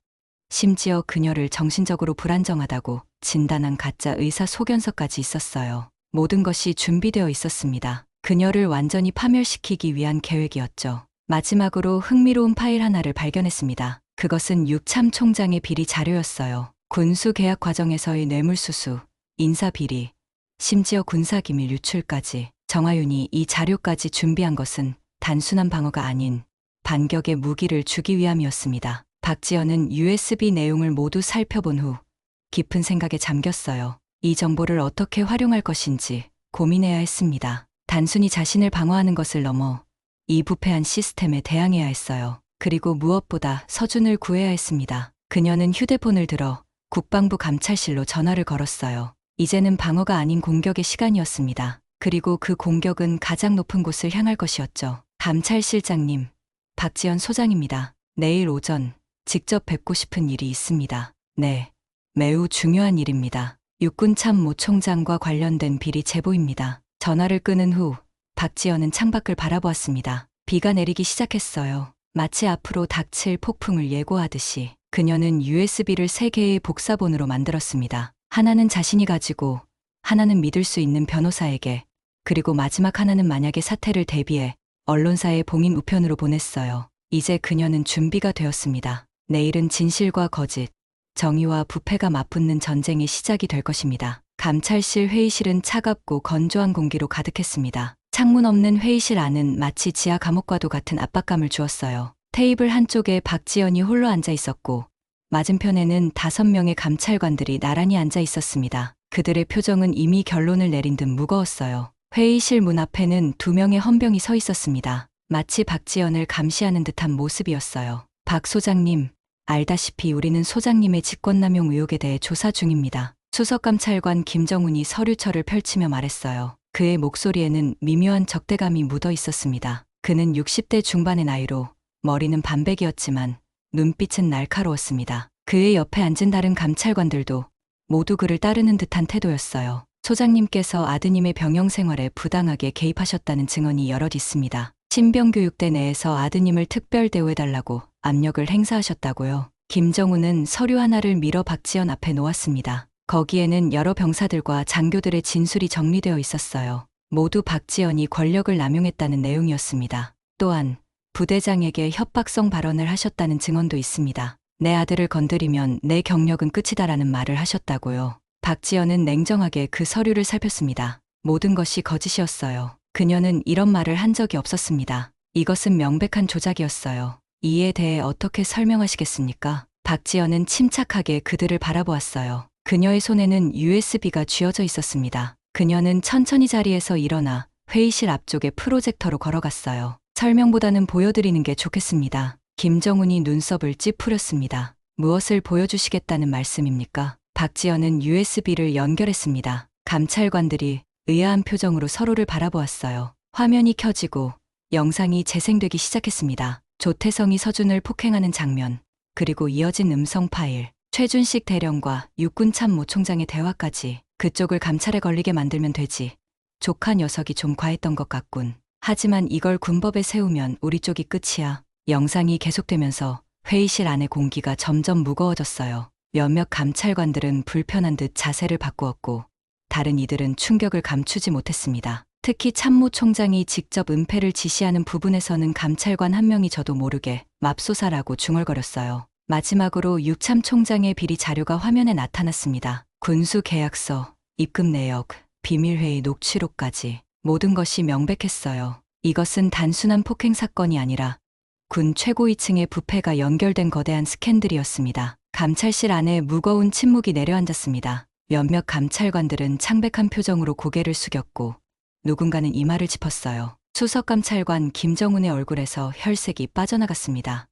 심지어 그녀를 정신적으로 불안정하다고 진단한 가짜 의사 소견서까지 있었어요. 모든 것이 준비되어 있었습니다. 그녀를 완전히 파멸시키기 위한 계획이었죠. 마지막으로 흥미로운 파일 하나를 발견했습니다. 그것은 육참 총장의 비리 자료였어요. 군수 계약 과정에서의 뇌물수수, 인사비리, 심지어 군사기밀 유출까지. 정화윤이 이 자료까지 준비한 것은 단순한 방어가 아닌 반격의 무기를 주기 위함이었습니다. 박지연은 USB 내용을 모두 살펴본 후 깊은 생각에 잠겼어요. 이 정보를 어떻게 활용할 것인지 고민해야 했습니다. 단순히 자신을 방어하는 것을 넘어 이 부패한 시스템에 대항해야 했어요. 그리고 무엇보다 서준을 구해야 했습니다. 그녀는 휴대폰을 들어 국방부 감찰실로 전화를 걸었어요. 이제는 방어가 아닌 공격의 시간이었습니다. 그리고 그 공격은 가장 높은 곳을 향할 것이었죠. 감찰실장님, 박지연 소장입니다. 내일 오전 직접 뵙고 싶은 일이 있습니다. 네, 매우 중요한 일입니다. 육군참모 총장과 관련된 비리 제보입니다. 전화를 끊은 후 박지연은 창밖을 바라보았습니다. 비가 내리기 시작했어요. 마치 앞으로 닥칠 폭풍을 예고하듯이. 그녀는 USB를 3개의 복사본으로 만들었습니다. 하나는 자신이 가지고, 하나는 믿을 수 있는 변호사에게, 그리고 마지막 하나는 만약의 사태를 대비해 언론사에 봉인 우편으로 보냈어요. 이제 그녀는 준비가 되었습니다. 내일은 진실과 거짓, 정의와 부패가 맞붙는 전쟁의 시작이 될 것입니다. 감찰실 회의실은 차갑고 건조한 공기로 가득했습니다. 창문 없는 회의실 안은 마치 지하 감옥과도 같은 압박감을 주었어요. 테이블 한쪽에 박지연이 홀로 앉아 있었고 맞은편에는 5명의 감찰관들이 나란히 앉아 있었습니다. 그들의 표정은 이미 결론을 내린 듯 무거웠어요. 회의실 문 앞에는 2명의 헌병이 서 있었습니다. 마치 박지연을 감시하는 듯한 모습이었어요. 박 소장님, 알다시피 우리는 소장님의 직권남용 의혹에 대해 조사 중입니다. 수석감찰관 김정훈이 서류철을 펼치며 말했어요. 그의 목소리에는 미묘한 적대감이 묻어 있었습니다. 그는 60대 중반의 나이로 머리는 반백이었지만 눈빛은 날카로웠습니다. 그의 옆에 앉은 다른 감찰관들도 모두 그를 따르는 듯한 태도였어요. 소장님께서 아드님의 병영 생활에 부당하게 개입하셨다는 증언이 여럿 있습니다. 신병교육대 내에서 아드님을 특별 대우해달라고 압력을 행사하셨다고요. 김정우는 서류 하나를 밀어 박지연 앞에 놓았습니다. 거기에는 여러 병사들과 장교들의 진술이 정리되어 있었어요. 모두 박지연이 권력을 남용했다는 내용이었습니다. 또한 부대장에게 협박성 발언을 하셨다는 증언도 있습니다. 내 아들을 건드리면 내 경력은 끝이다라는 말을 하셨다고요. 박지연은 냉정하게 그 서류를 살폈습니다. 모든 것이 거짓이었어요. 그녀는 이런 말을 한 적이 없었습니다. 이것은 명백한 조작이었어요. 이에 대해 어떻게 설명하시겠습니까? 박지연은 침착하게 그들을 바라보았어요. 그녀의 손에는 USB가 쥐어져 있었습니다. 그녀는 천천히 자리에서 일어나 회의실 앞쪽에 프로젝터로 걸어갔어요. 설명보다는 보여드리는 게 좋겠습니다. 김정훈이 눈썹을 찌푸렸습니다. 무엇을 보여주시겠다는 말씀입니까? 박지연은 USB를 연결했습니다. 감찰관들이 의아한 표정으로 서로를 바라보았어요. 화면이 켜지고 영상이 재생되기 시작했습니다. 조태성이 서준을 폭행하는 장면, 그리고 이어진 음성 파일, 최준식 대령과 육군참모 총장의 대화까지. 그쪽을 감찰에 걸리게 만들면 되지. 조카 녀석이 좀 과했던 것 같군. 하지만 이걸 군법에 세우면 우리 쪽이 끝이야. 영상이 계속되면서 회의실 안의 공기가 점점 무거워졌어요. 몇몇 감찰관들은 불편한 듯 자세를 바꾸었고 다른 이들은 충격을 감추지 못했습니다. 특히 참모총장이 직접 은폐를 지시하는 부분에서는 감찰관 한 명이 저도 모르게 맙소사라고 중얼거렸어요. 마지막으로 육참총장의 비리 자료가 화면에 나타났습니다. 군수 계약서, 입금 내역, 비밀회의 녹취록까지 모든 것이 명백했어요. 이것은 단순한 폭행 사건이 아니라 군 최고위층의 부패가 연결된 거대한 스캔들이었습니다. 감찰실 안에 무거운 침묵이 내려앉았습니다. 몇몇 감찰관들은 창백한 표정으로 고개를 숙였고 누군가는 이마를 짚었어요. 수석감찰관 김정훈의 얼굴에서 혈색이 빠져나갔습니다.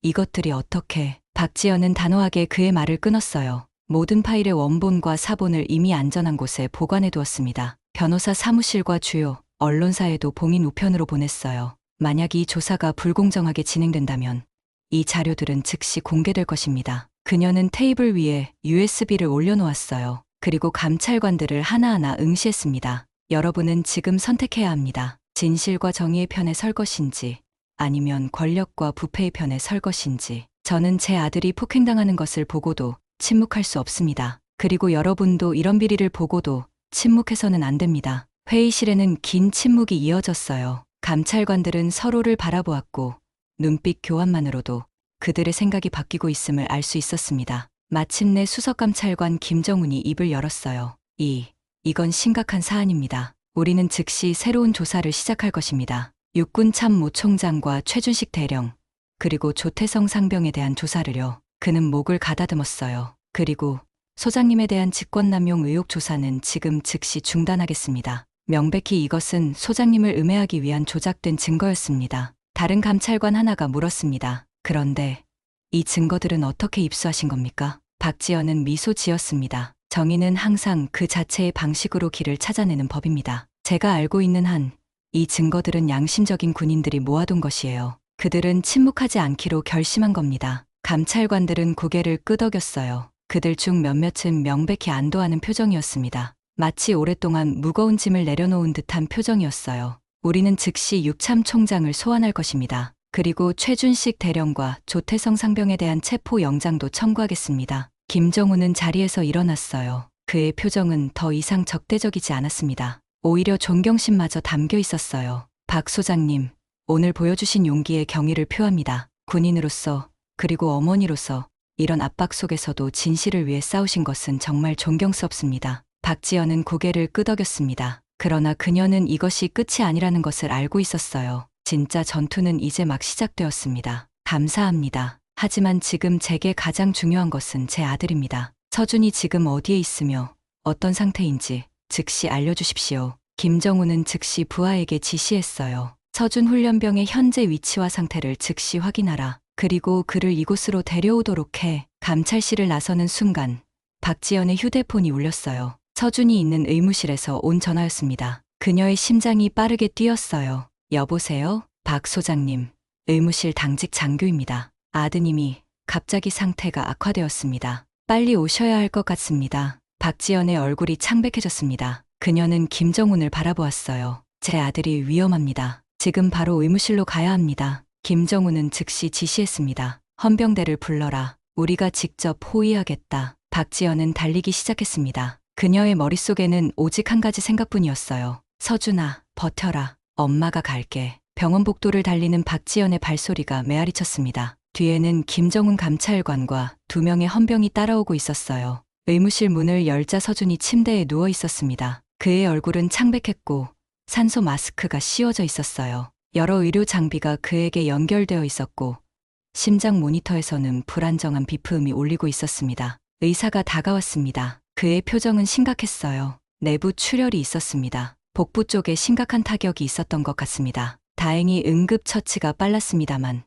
이것들이 어떻게... 박지연은 단호하게 그의 말을 끊었어요. 모든 파일의 원본과 사본을 이미 안전한 곳에 보관해 두었습니다. 변호사 사무실과 주요 언론사에도 봉인 우편으로 보냈어요. 만약 이 조사가 불공정하게 진행된다면 이 자료들은 즉시 공개될 것입니다. 그녀는 테이블 위에 USB를 올려놓았어요. 그리고 감찰관들을 하나하나 응시했습니다. 여러분은 지금 선택해야 합니다. 진실과 정의의 편에 설 것인지 아니면 권력과 부패의 편에 설 것인지 저는 제 아들이 폭행당하는 것을 보고도 침묵할 수 없습니다. 그리고 여러분도 이런 비리를 보고도 침묵해서는 안 됩니다. 회의실에는 긴 침묵이 이어졌어요. 감찰관들은 서로를 바라보았고 눈빛 교환만으로도 그들의 생각이 바뀌고 있음을 알 수 있었습니다. 마침내 수석감찰관 김정훈이 입을 열었어요. 이건 심각한 사안입니다. 우리는 즉시 새로운 조사를 시작할 것입니다. 육군 참모 총장과 최준식 대령, 그리고 조태성 상병에 대한 조사를요. 그는 목을 가다듬었어요. 그리고 소장님에 대한 직권남용 의혹 조사는 지금 즉시 중단하겠습니다. 명백히 이것은 소장님을 음해하기 위한 조작된 증거였습니다. 다른 감찰관 하나가 물었습니다. 그런데 이 증거들은 어떻게 입수하신 겁니까? 박지연은 미소 지었습니다. 정의는 항상 그 자체의 방식으로 길을 찾아내는 법입니다. 제가 알고 있는 한 이 증거들은 양심적인 군인들이 모아둔 것이에요. 그들은 침묵하지 않기로 결심한 겁니다. 감찰관들은 고개를 끄덕였어요. 그들 중 몇몇은 명백히 안도하는 표정이었습니다. 마치 오랫동안 무거운 짐을 내려놓은 듯한 표정이었어요. 우리는 즉시 육참 총장을 소환할 것입니다. 그리고 최준식 대령과 조태성 상병에 대한 체포 영장도 청구하겠습니다. 김정훈은 자리에서 일어났어요. 그의 표정은 더 이상 적대적이지 않았습니다. 오히려 존경심마저 담겨 있었어요. 박 소장님, 오늘 보여주신 용기에 경의를 표합니다. 군인으로서 그리고 어머니로서 이런 압박 속에서도 진실을 위해 싸우신 것은 정말 존경스럽습니다. 박지연은 고개를 끄덕였습니다. 그러나 그녀는 이것이 끝이 아니라는 것을 알고 있었어요. 진짜 전투는 이제 막 시작되었습니다. 감사합니다. 하지만 지금 제게 가장 중요한 것은 제 아들입니다. 서준이 지금 어디에 있으며 어떤 상태인지 즉시 알려주십시오. 김정훈은 즉시 부하에게 지시했어요. 서준 훈련병의 현재 위치와 상태를 즉시 확인하라. 그리고 그를 이곳으로 데려오도록 해. 감찰실을 나서는 순간 박지연의 휴대폰이 울렸어요. 서준이 있는 의무실에서 온 전화였습니다. 그녀의 심장이 빠르게 뛰었어요. 여보세요? 박 소장님, 의무실 당직 장교입니다. 아드님이 갑자기 상태가 악화되었습니다. 빨리 오셔야 할 것 같습니다. 박지연의 얼굴이 창백해졌습니다. 그녀는 김정훈을 바라보았어요. 제 아들이 위험합니다. 지금 바로 의무실로 가야 합니다. 김정훈은 즉시 지시했습니다. 헌병대를 불러라. 우리가 직접 호위하겠다. 박지연은 달리기 시작했습니다. 그녀의 머릿속에는 오직 한 가지 생각뿐이었어요. 서준아, 버텨라. 엄마가 갈게. 병원 복도를 달리는 박지연의 발소리가 메아리쳤습니다. 뒤에는 김정훈 감찰관과 2명의 헌병이 따라오고 있었어요. 의무실 문을 열자 서준이 침대에 누워 있었습니다. 그의 얼굴은 창백했고 산소 마스크가 씌워져 있었어요. 여러 의료 장비가 그에게 연결되어 있었고 심장 모니터에서는 불안정한 비프음이 울리고 있었습니다. 의사가 다가왔습니다. 그의 표정은 심각했어요. 내부 출혈이 있었습니다. 복부 쪽에 심각한 타격이 있었던 것 같습니다. 다행히 응급처치가 빨랐습니다만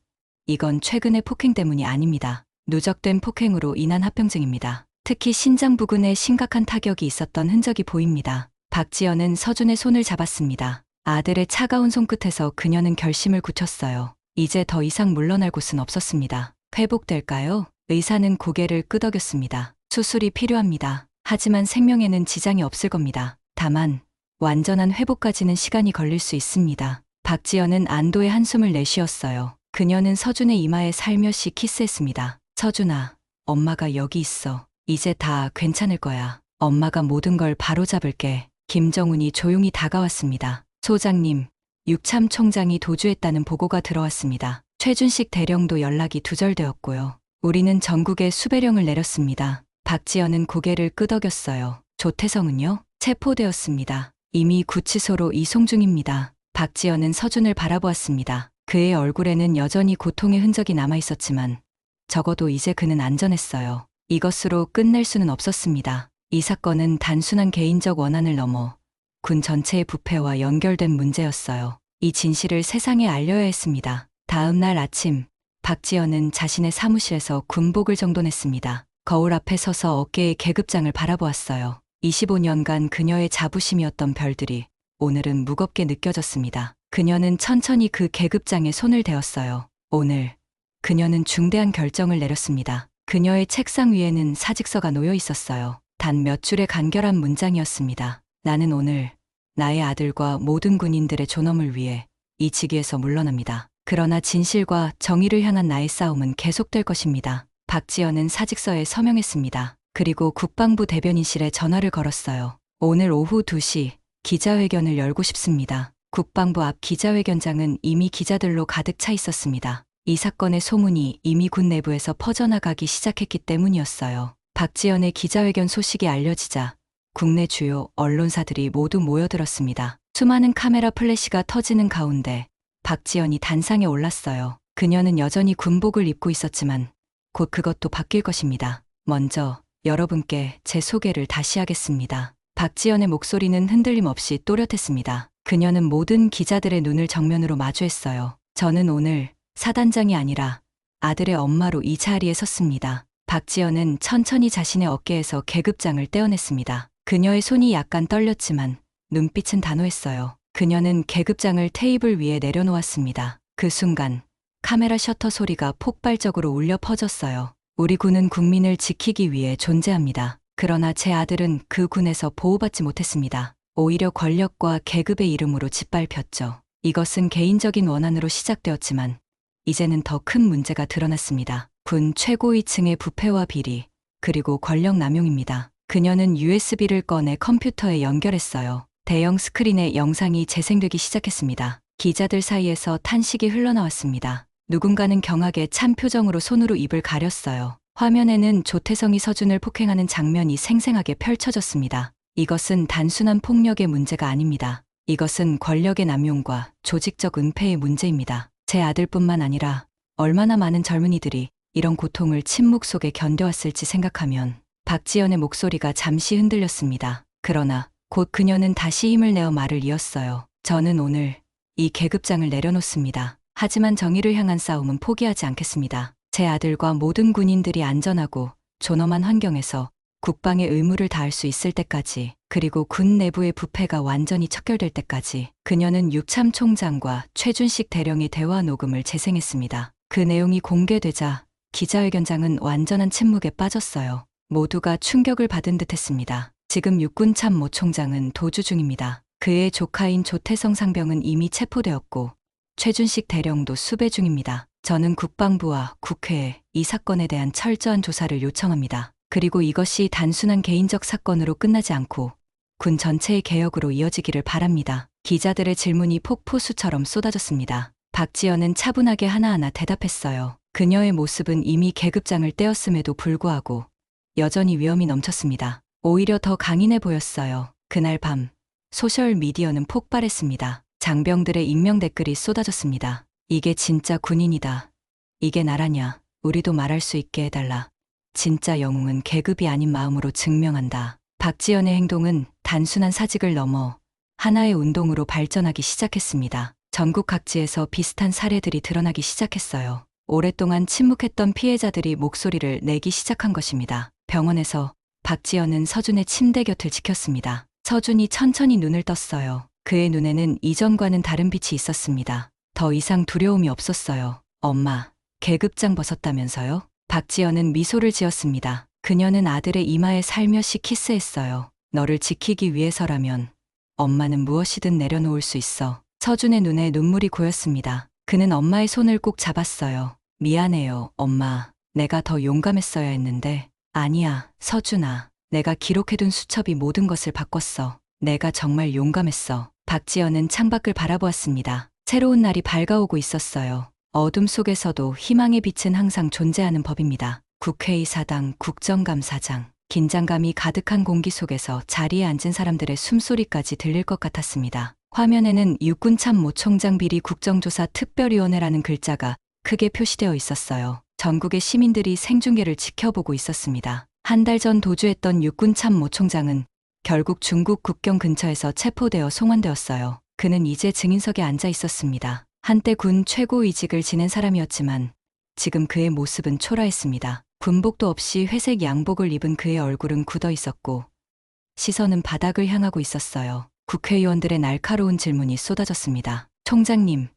이건 최근의 폭행 때문이 아닙니다. 누적된 폭행으로 인한 합병증입니다. 특히 신장 부근에 심각한 타격이 있었던 흔적이 보입니다. 박지연은 서준의 손을 잡았습니다. 아들의 차가운 손끝에서 그녀는 결심을 굳혔어요. 이제 더 이상 물러날 곳은 없었습니다. 회복될까요? 의사는 고개를 끄덕였습니다. 수술이 필요합니다. 하지만 생명에는 지장이 없을 겁니다. 다만 완전한 회복까지는 시간이 걸릴 수 있습니다. 박지연은 안도의 한숨을 내쉬었어요. 그녀는 서준의 이마에 살며시 키스했습니다. 서준아, 엄마가 여기 있어. 이제 다 괜찮을 거야. 엄마가 모든 걸 바로잡을게. 김정훈이 조용히 다가왔습니다. 소장님, 육참 총장이 도주했다는 보고가 들어왔습니다. 최준식 대령도 연락이 두절되었고요. 우리는 전국에 수배령을 내렸습니다. 박지연은 고개를 끄덕였어요. 조태성은요? 체포되었습니다. 이미 구치소로 이송 중입니다. 박지연은 서준을 바라보았습니다. 그의 얼굴에는 여전히 고통의 흔적이 남아 있었지만 적어도 이제 그는 안전했어요. 이것으로 끝낼 수는 없었습니다. 이 사건은 단순한 개인적 원한을 넘어 군 전체의 부패와 연결된 문제였어요. 이 진실을 세상에 알려야 했습니다. 다음 날 아침, 박지연은 자신의 사무실에서 군복을 정돈했습니다. 거울 앞에 서서 어깨에 계급장을 바라보았어요. 25년간 그녀의 자부심이었던 별들이 오늘은 무겁게 느껴졌습니다. 그녀는 천천히 그 계급장에 손을 대었어요. 오늘 그녀는 중대한 결정을 내렸습니다. 그녀의 책상 위에는 사직서가 놓여 있었어요. 단 몇 줄의 간결한 문장이었습니다. 나는 오늘 나의 아들과 모든 군인들의 존엄을 위해 이 직위에서 물러납니다. 그러나 진실과 정의를 향한 나의 싸움은 계속될 것입니다. 박지연은 사직서에 서명했습니다. 그리고 국방부 대변인실에 전화를 걸었어요. 오늘 오후 2시 기자회견을 열고 싶습니다. 국방부 앞 기자회견장은 이미 기자들로 가득 차 있었습니다. 이 사건의 소문이 이미 군 내부에서 퍼져나가기 시작했기 때문이었어요. 박지연의 기자회견 소식이 알려지자 국내 주요 언론사들이 모두 모여들었습니다. 수많은 카메라 플래시가 터지는 가운데 박지연이 단상에 올랐어요. 그녀는 여전히 군복을 입고 있었지만 곧 그것도 바뀔 것입니다. 먼저 여러분께 제 소개를 다시 하겠습니다. 박지연의 목소리는 흔들림 없이 또렷했습니다. 그녀는 모든 기자들의 눈을 정면으로 마주했어요. 저는 오늘 사단장이 아니라 아들의 엄마로 이 자리에 섰습니다. 박지연은 천천히 자신의 어깨에서 계급장을 떼어냈습니다. 그녀의 손이 약간 떨렸지만 눈빛은 단호했어요. 그녀는 계급장을 테이블 위에 내려놓았습니다. 그 순간 카메라 셔터 소리가 폭발적으로 울려 퍼졌어요. 우리 군은 국민을 지키기 위해 존재합니다. 그러나 제 아들은 그 군에서 보호받지 못했습니다. 오히려 권력과 계급의 이름으로 짓밟혔죠. 이것은 개인적인 원한으로 시작되었지만 이제는 더 큰 문제가 드러났습니다. 군 최고위층의 부패와 비리, 그리고 권력 남용입니다. 그녀는 USB를 꺼내 컴퓨터에 연결했어요. 대형 스크린에 영상이 재생되기 시작했습니다. 기자들 사이에서 탄식이 흘러나왔습니다. 누군가는 경악에 찬 표정으로 손으로 입을 가렸어요. 화면에는 조태성이 서준을 폭행하는 장면이 생생하게 펼쳐졌습니다. 이것은 단순한 폭력의 문제가 아닙니다. 이것은 권력의 남용과 조직적 은폐의 문제입니다. 제 아들뿐만 아니라 얼마나 많은 젊은이들이 이런 고통을 침묵 속에 견뎌왔을지 생각하면 박지연의 목소리가 잠시 흔들렸습니다. 그러나 곧 그녀는 다시 힘을 내어 말을 이었어요. 저는 오늘 이 계급장을 내려놓습니다. 하지만 정의를 향한 싸움은 포기하지 않겠습니다. 제 아들과 모든 군인들이 안전하고 존엄한 환경에서 국방의 의무를 다할 수 있을 때까지, 그리고 군 내부의 부패가 완전히 척결될 때까지. 그녀는 육참 총장과 최준식 대령의 대화 녹음을 재생했습니다. 그 내용이 공개되자 기자회견장은 완전한 침묵에 빠졌어요. 모두가 충격을 받은 듯했습니다. 지금 육군 참모 총장은 도주 중입니다. 그의 조카인 조태성 상병은 이미 체포되었고 최준식 대령도 수배 중입니다. 저는 국방부와 국회에 이 사건에 대한 철저한 조사를 요청합니다. 그리고 이것이 단순한 개인적 사건으로 끝나지 않고 군 전체의 개혁으로 이어지기를 바랍니다. 기자들의 질문이 폭포수처럼 쏟아졌습니다. 박지연은 차분하게 하나하나 대답했어요. 그녀의 모습은 이미 계급장을 떼었음에도 불구하고 여전히 위험이 넘쳤습니다. 오히려 더 강인해 보였어요. 그날 밤 소셜미디어는 폭발했습니다. 장병들의 익명 댓글이 쏟아졌습니다. 이게 진짜 군인이다. 이게 나라냐. 우리도 말할 수 있게 해달라. 진짜 영웅은 계급이 아닌 마음으로 증명한다. 박지연의 행동은 단순한 사직을 넘어 하나의 운동으로 발전하기 시작했습니다. 전국 각지에서 비슷한 사례들이 드러나기 시작했어요. 오랫동안 침묵했던 피해자들이 목소리를 내기 시작한 것입니다. 병원에서 박지연은 서준의 침대 곁을 지켰습니다. 서준이 천천히 눈을 떴어요. 그의 눈에는 이전과는 다른 빛이 있었습니다. 더 이상 두려움이 없었어요. 엄마, 계급장 벗었다면서요? 박지연은 미소를 지었습니다. 그녀는 아들의 이마에 살며시 키스했어요. 너를 지키기 위해서라면 엄마는 무엇이든 내려놓을 수 있어. 서준의 눈에 눈물이 고였습니다. 그는 엄마의 손을 꼭 잡았어요. 미안해요, 엄마. 내가 더 용감했어야 했는데. 아니야, 서준아. 내가 기록해둔 수첩이 모든 것을 바꿨어. 내가 정말 용감했어. 박지연은 창밖을 바라보았습니다. 새로운 날이 밝아오고 있었어요. 어둠 속에서도 희망의 빛은 항상 존재하는 법입니다. 국회의사당, 국정감사장. 긴장감이 가득한 공기 속에서 자리에 앉은 사람들의 숨소리까지 들릴 것 같았습니다. 화면에는 육군 참모 총장 비리 국정조사 특별위원회라는 글자가 크게 표시되어 있었어요. 전국의 시민들이 생중계를 지켜보고 있었습니다. 한 달 전 도주했던 육군 참모 총장은 결국 중국 국경 근처에서 체포되어 송환되었어요. 그는 이제 증인석에 앉아 있었습니다. 한때 군 최고위직을 지낸 사람이었지만 지금 그의 모습은 초라했습니다. 군복도 없이 회색 양복을 입은 그의 얼굴은 굳어 있었고 시선은 바닥을 향하고 있었어요. 국회의원들의 날카로운 질문이 쏟아졌습니다. 총장님,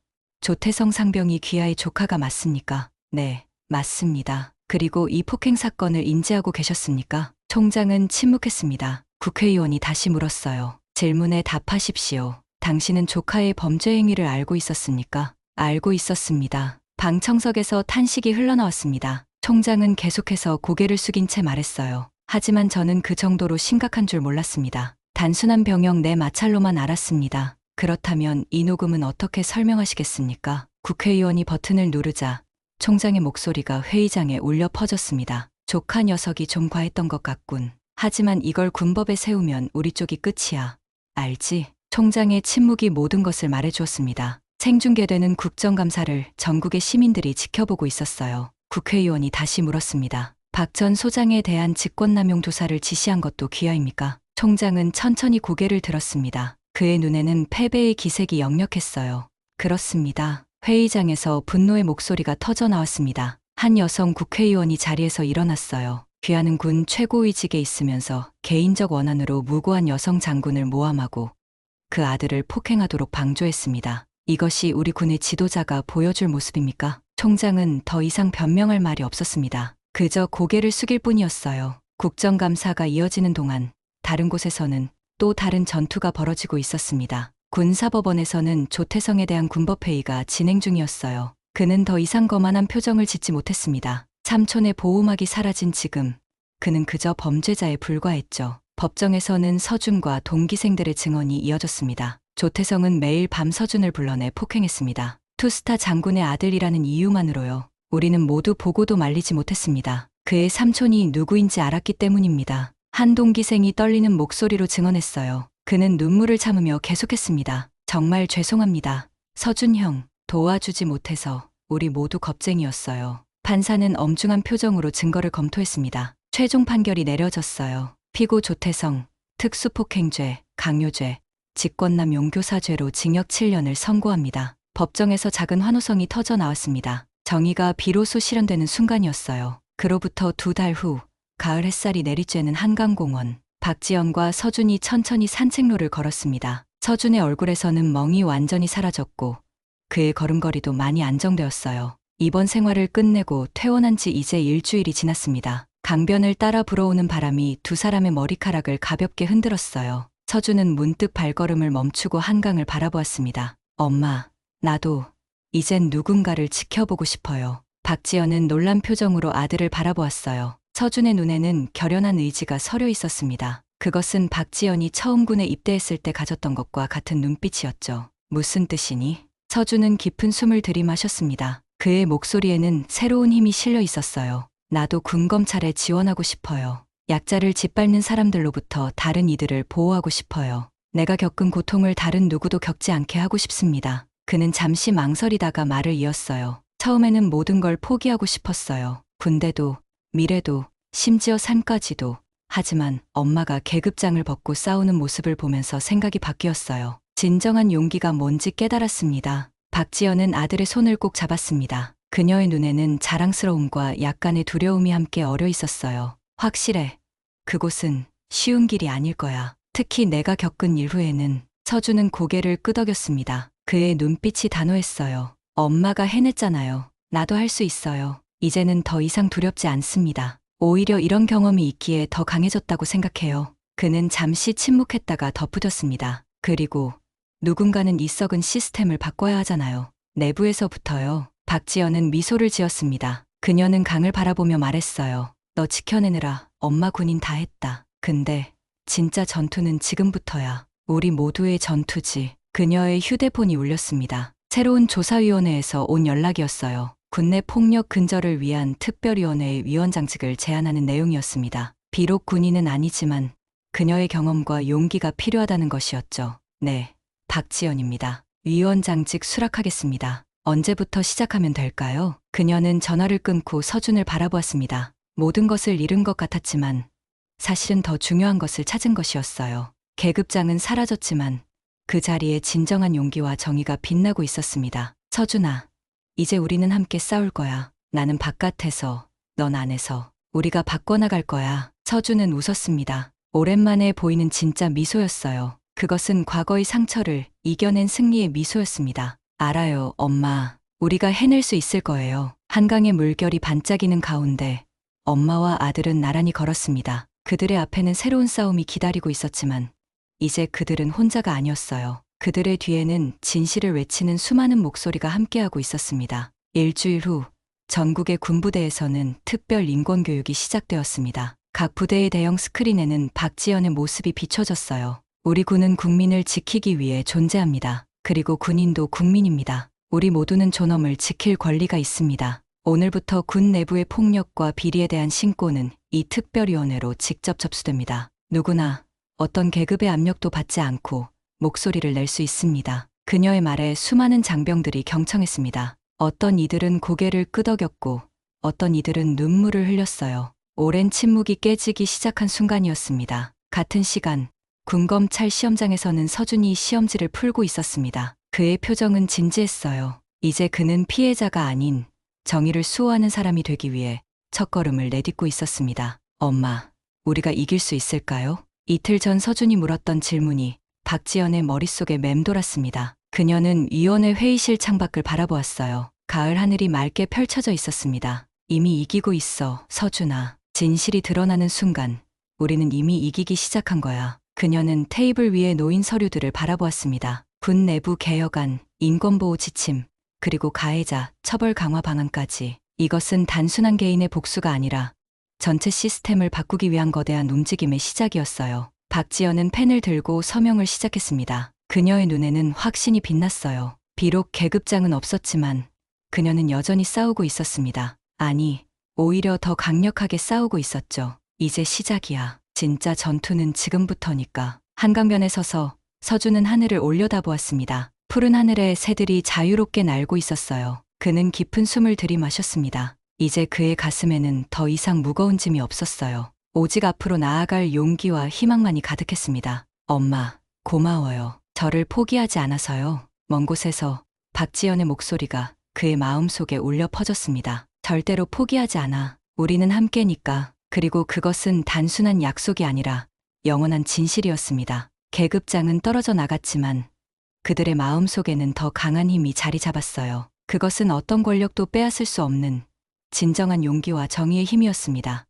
조태성 상병이 귀하의 조카가 맞습니까? 네, 맞습니다. 그리고 이 폭행 사건을 인지하고 계셨습니까? 총장은 침묵했습니다. 국회의원이 다시 물었어요. 질문에 답하십시오. 당신은 조카의 범죄 행위를 알고 있었습니까? 알고 있었습니다. 방청석에서 탄식이 흘러나왔습니다. 총장은 계속해서 고개를 숙인 채 말했어요. 하지만 저는 그 정도로 심각한 줄 몰랐습니다. 단순한 병역 내 마찰로만 알았습니다. 그렇다면 이 녹음은 어떻게 설명하시겠습니까? 국회의원이 버튼을 누르자 총장의 목소리가 회의장에 울려 퍼졌습니다. 조카 녀석이 좀 과했던 것 같군. 하지만 이걸 군법에 세우면 우리 쪽이 끝이야. 알지? 총장의 침묵이 모든 것을 말해주었습니다. 생중계되는 국정감사를 전국의 시민들이 지켜보고 있었어요. 국회의원이 다시 물었습니다. 박 전 소장에 대한 직권남용 조사를 지시한 것도 귀하입니까? 총장은 천천히 고개를 들었습니다. 그의 눈에는 패배의 기색이 역력했어요. 그렇습니다. 회의장에서 분노의 목소리가 터져 나왔습니다. 한 여성 국회의원이 자리에서 일어났어요. 귀하는 군 최고위직에 있으면서 개인적 원한으로 무고한 여성 장군을 모함하고 그 아들을 폭행하도록 방조했습니다. 이것이 우리 군의 지도자가 보여줄 모습입니까? 총장은 더 이상 변명할 말이 없었습니다. 그저 고개를 숙일 뿐이었어요. 국정감사가 이어지는 동안 다른 곳에서는 또 다른 전투가 벌어지고 있었습니다. 군사법원에서는 조태성에 대한 군법회의가 진행 중이었어요. 그는 더 이상 거만한 표정을 짓지 못했습니다. 삼촌의 보호막이 사라진 지금 그는 그저 범죄자에 불과했죠. 법정에서는 서준과 동기생들의 증언이 이어졌습니다. 조태성은 매일 밤 서준을 불러내 폭행했습니다. 투스타 장군의 아들이라는 이유만으로요. 우리는 모두 보고도 말리지 못했습니다. 그의 삼촌이 누구인지 알았기 때문입니다. 한 동기생이 떨리는 목소리로 증언했어요. 그는 눈물을 참으며 계속했습니다. 정말 죄송합니다. 서준 형, 도와주지 못해서 우리 모두 겁쟁이였어요. 판사는 엄중한 표정으로 증거를 검토했습니다. 최종 판결이 내려졌어요. 피고 조태성, 특수폭행죄, 강요죄, 직권남용 교사죄로 징역 7년을 선고합니다. 법정에서 작은 환호성이 터져 나왔습니다. 정의가 비로소 실현되는 순간이었어요. 그로부터 2달 후, 가을 햇살이 내리쬐는 한강공원. 박지연과 서준이 천천히 산책로를 걸었습니다. 서준의 얼굴에서는 멍이 완전히 사라졌고 그의 걸음걸이도 많이 안정되었어요. 이번 생활을 끝내고 퇴원한 지 이제 일주일이 지났습니다. 강변을 따라 불어오는 바람이 두 사람의 머리카락을 가볍게 흔들었어요. 서준은 문득 발걸음을 멈추고 한강을 바라보았습니다. 엄마, 나도 이젠 누군가를 지켜보고 싶어요. 박지연은 놀란 표정으로 아들을 바라보았어요. 서준의 눈에는 결연한 의지가 서려 있었습니다. 그것은 박지연이 처음 군에 입대했을 때 가졌던 것과 같은 눈빛이었죠. 무슨 뜻이니? 서준은 깊은 숨을 들이마셨습니다. 그의 목소리에는 새로운 힘이 실려 있었어요. 나도 군검찰에 지원하고 싶어요. 약자를 짓밟는 사람들로부터 다른 이들을 보호하고 싶어요. 내가 겪은 고통을 다른 누구도 겪지 않게 하고 싶습니다. 그는 잠시 망설이다가 말을 이었어요. 처음에는 모든 걸 포기하고 싶었어요. 군대도, 미래도, 심지어 삶까지도. 하지만 엄마가 계급장을 벗고 싸우는 모습을 보면서 생각이 바뀌었어요. 진정한 용기가 뭔지 깨달았습니다. 박지연은 아들의 손을 꼭 잡았습니다. 그녀의 눈에는 자랑스러움과 약간의 두려움이 함께 어려 있었어요. 확실해. 그곳은 쉬운 길이 아닐 거야. 특히 내가 겪은 일 후에는. 서준은 고개를 끄덕였습니다. 그의 눈빛이 단호했어요. 엄마가 해냈잖아요. 나도 할 수 있어요. 이제는 더 이상 두렵지 않습니다. 오히려 이런 경험이 있기에 더 강해졌다고 생각해요. 그는 잠시 침묵했다가 덧붙였습니다. 그리고 누군가는 이 썩은 시스템을 바꿔야 하잖아요. 내부에서부터요. 박지연은 미소를 지었습니다. 그녀는 강을 바라보며 말했어요. 너 지켜내느라 엄마 군인 다 했다. 근데 진짜 전투는 지금부터야. 우리 모두의 전투지. 그녀의 휴대폰이 울렸습니다. 새로운 조사위원회에서 온 연락이었어요. 군내 폭력 근절을 위한 특별위원회의 위원장직을 제안하는 내용이었습니다. 비록 군인은 아니지만 그녀의 경험과 용기가 필요하다는 것이었죠. 네, 박지연입니다. 위원장직 수락하겠습니다. 언제부터 시작하면 될까요? 그녀는 전화를 끊고 서준을 바라보았습니다. 모든 것을 잃은 것 같았지만 사실은 더 중요한 것을 찾은 것이었어요. 계급장은 사라졌지만 그 자리에 진정한 용기와 정의가 빛나고 있었습니다. 서준아, 이제 우리는 함께 싸울 거야. 나는 바깥에서, 넌 안에서. 우리가 바꿔나갈 거야. 서준은 웃었습니다. 오랜만에 보이는 진짜 미소였어요. 그것은 과거의 상처를 이겨낸 승리의 미소였습니다. 알아요, 엄마. 우리가 해낼 수 있을 거예요. 한강의 물결이 반짝이는 가운데 엄마와 아들은 나란히 걸었습니다. 그들의 앞에는 새로운 싸움이 기다리고 있었지만 이제 그들은 혼자가 아니었어요. 그들의 뒤에는 진실을 외치는 수많은 목소리가 함께하고 있었습니다. 일주일 후 전국의 군부대에서는 특별 인권교육이 시작되었습니다. 각 부대의 대형 스크린에는 박지연의 모습이 비춰졌어요. 우리 군은 국민을 지키기 위해 존재합니다. 그리고 군인도 국민입니다. 우리 모두는 존엄을 지킬 권리가 있습니다. 오늘부터 군 내부의 폭력과 비리에 대한 신고는 이 특별위원회로 직접 접수됩니다. 누구나 어떤 계급의 압력도 받지 않고 목소리를 낼 수 있습니다. 그녀의 말에 수많은 장병들이 경청했습니다. 어떤 이들은 고개를 끄덕였고 어떤 이들은 눈물을 흘렸어요. 오랜 침묵이 깨지기 시작한 순간이었습니다. 같은 시간 군검찰 시험장에서는 서준이 시험지를 풀고 있었습니다. 그의 표정은 진지했어요. 이제 그는 피해자가 아닌 정의를 수호하는 사람이 되기 위해 첫걸음을 내딛고 있었습니다. 엄마, 우리가 이길 수 있을까요? 이틀 전 서준이 물었던 질문이 박지연의 머릿속에 맴돌았습니다. 그녀는 위원회 회의실 창밖을 바라보았어요. 가을 하늘이 맑게 펼쳐져 있었습니다. 이미 이기고 있어, 서준아. 진실이 드러나는 순간 우리는 이미 이기기 시작한 거야. 그녀는 테이블 위에 놓인 서류들을 바라보았습니다. 군 내부 개혁안, 인권보호 지침, 그리고 가해자 처벌 강화 방안까지. 이것은 단순한 개인의 복수가 아니라 전체 시스템을 바꾸기 위한 거대한 움직임의 시작이었어요. 박지연은 펜을 들고 서명을 시작했습니다. 그녀의 눈에는 확신이 빛났어요. 비록 계급장은 없었지만 그녀는 여전히 싸우고 있었습니다. 아니, 오히려 더 강력하게 싸우고 있었죠. 이제 시작이야. 진짜 전투는 지금부터니까. 한강변에 서서 서준은 하늘을 올려다보았습니다. 푸른 하늘에 새들이 자유롭게 날고 있었어요. 그는 깊은 숨을 들이마셨습니다. 이제 그의 가슴에는 더 이상 무거운 짐이 없었어요. 오직 앞으로 나아갈 용기와 희망만이 가득했습니다. 엄마, 고마워요. 저를 포기하지 않아서요. 먼 곳에서 박지연의 목소리가 그의 마음속에 울려 퍼졌습니다. 절대로 포기하지 않아. 우리는 함께니까. 그리고 그것은 단순한 약속이 아니라 영원한 진실이었습니다. 계급장은 떨어져 나갔지만 그들의 마음속에는 더 강한 힘이 자리 잡았어요. 그것은 어떤 권력도 빼앗을 수 없는 진정한 용기와 정의의 힘이었습니다.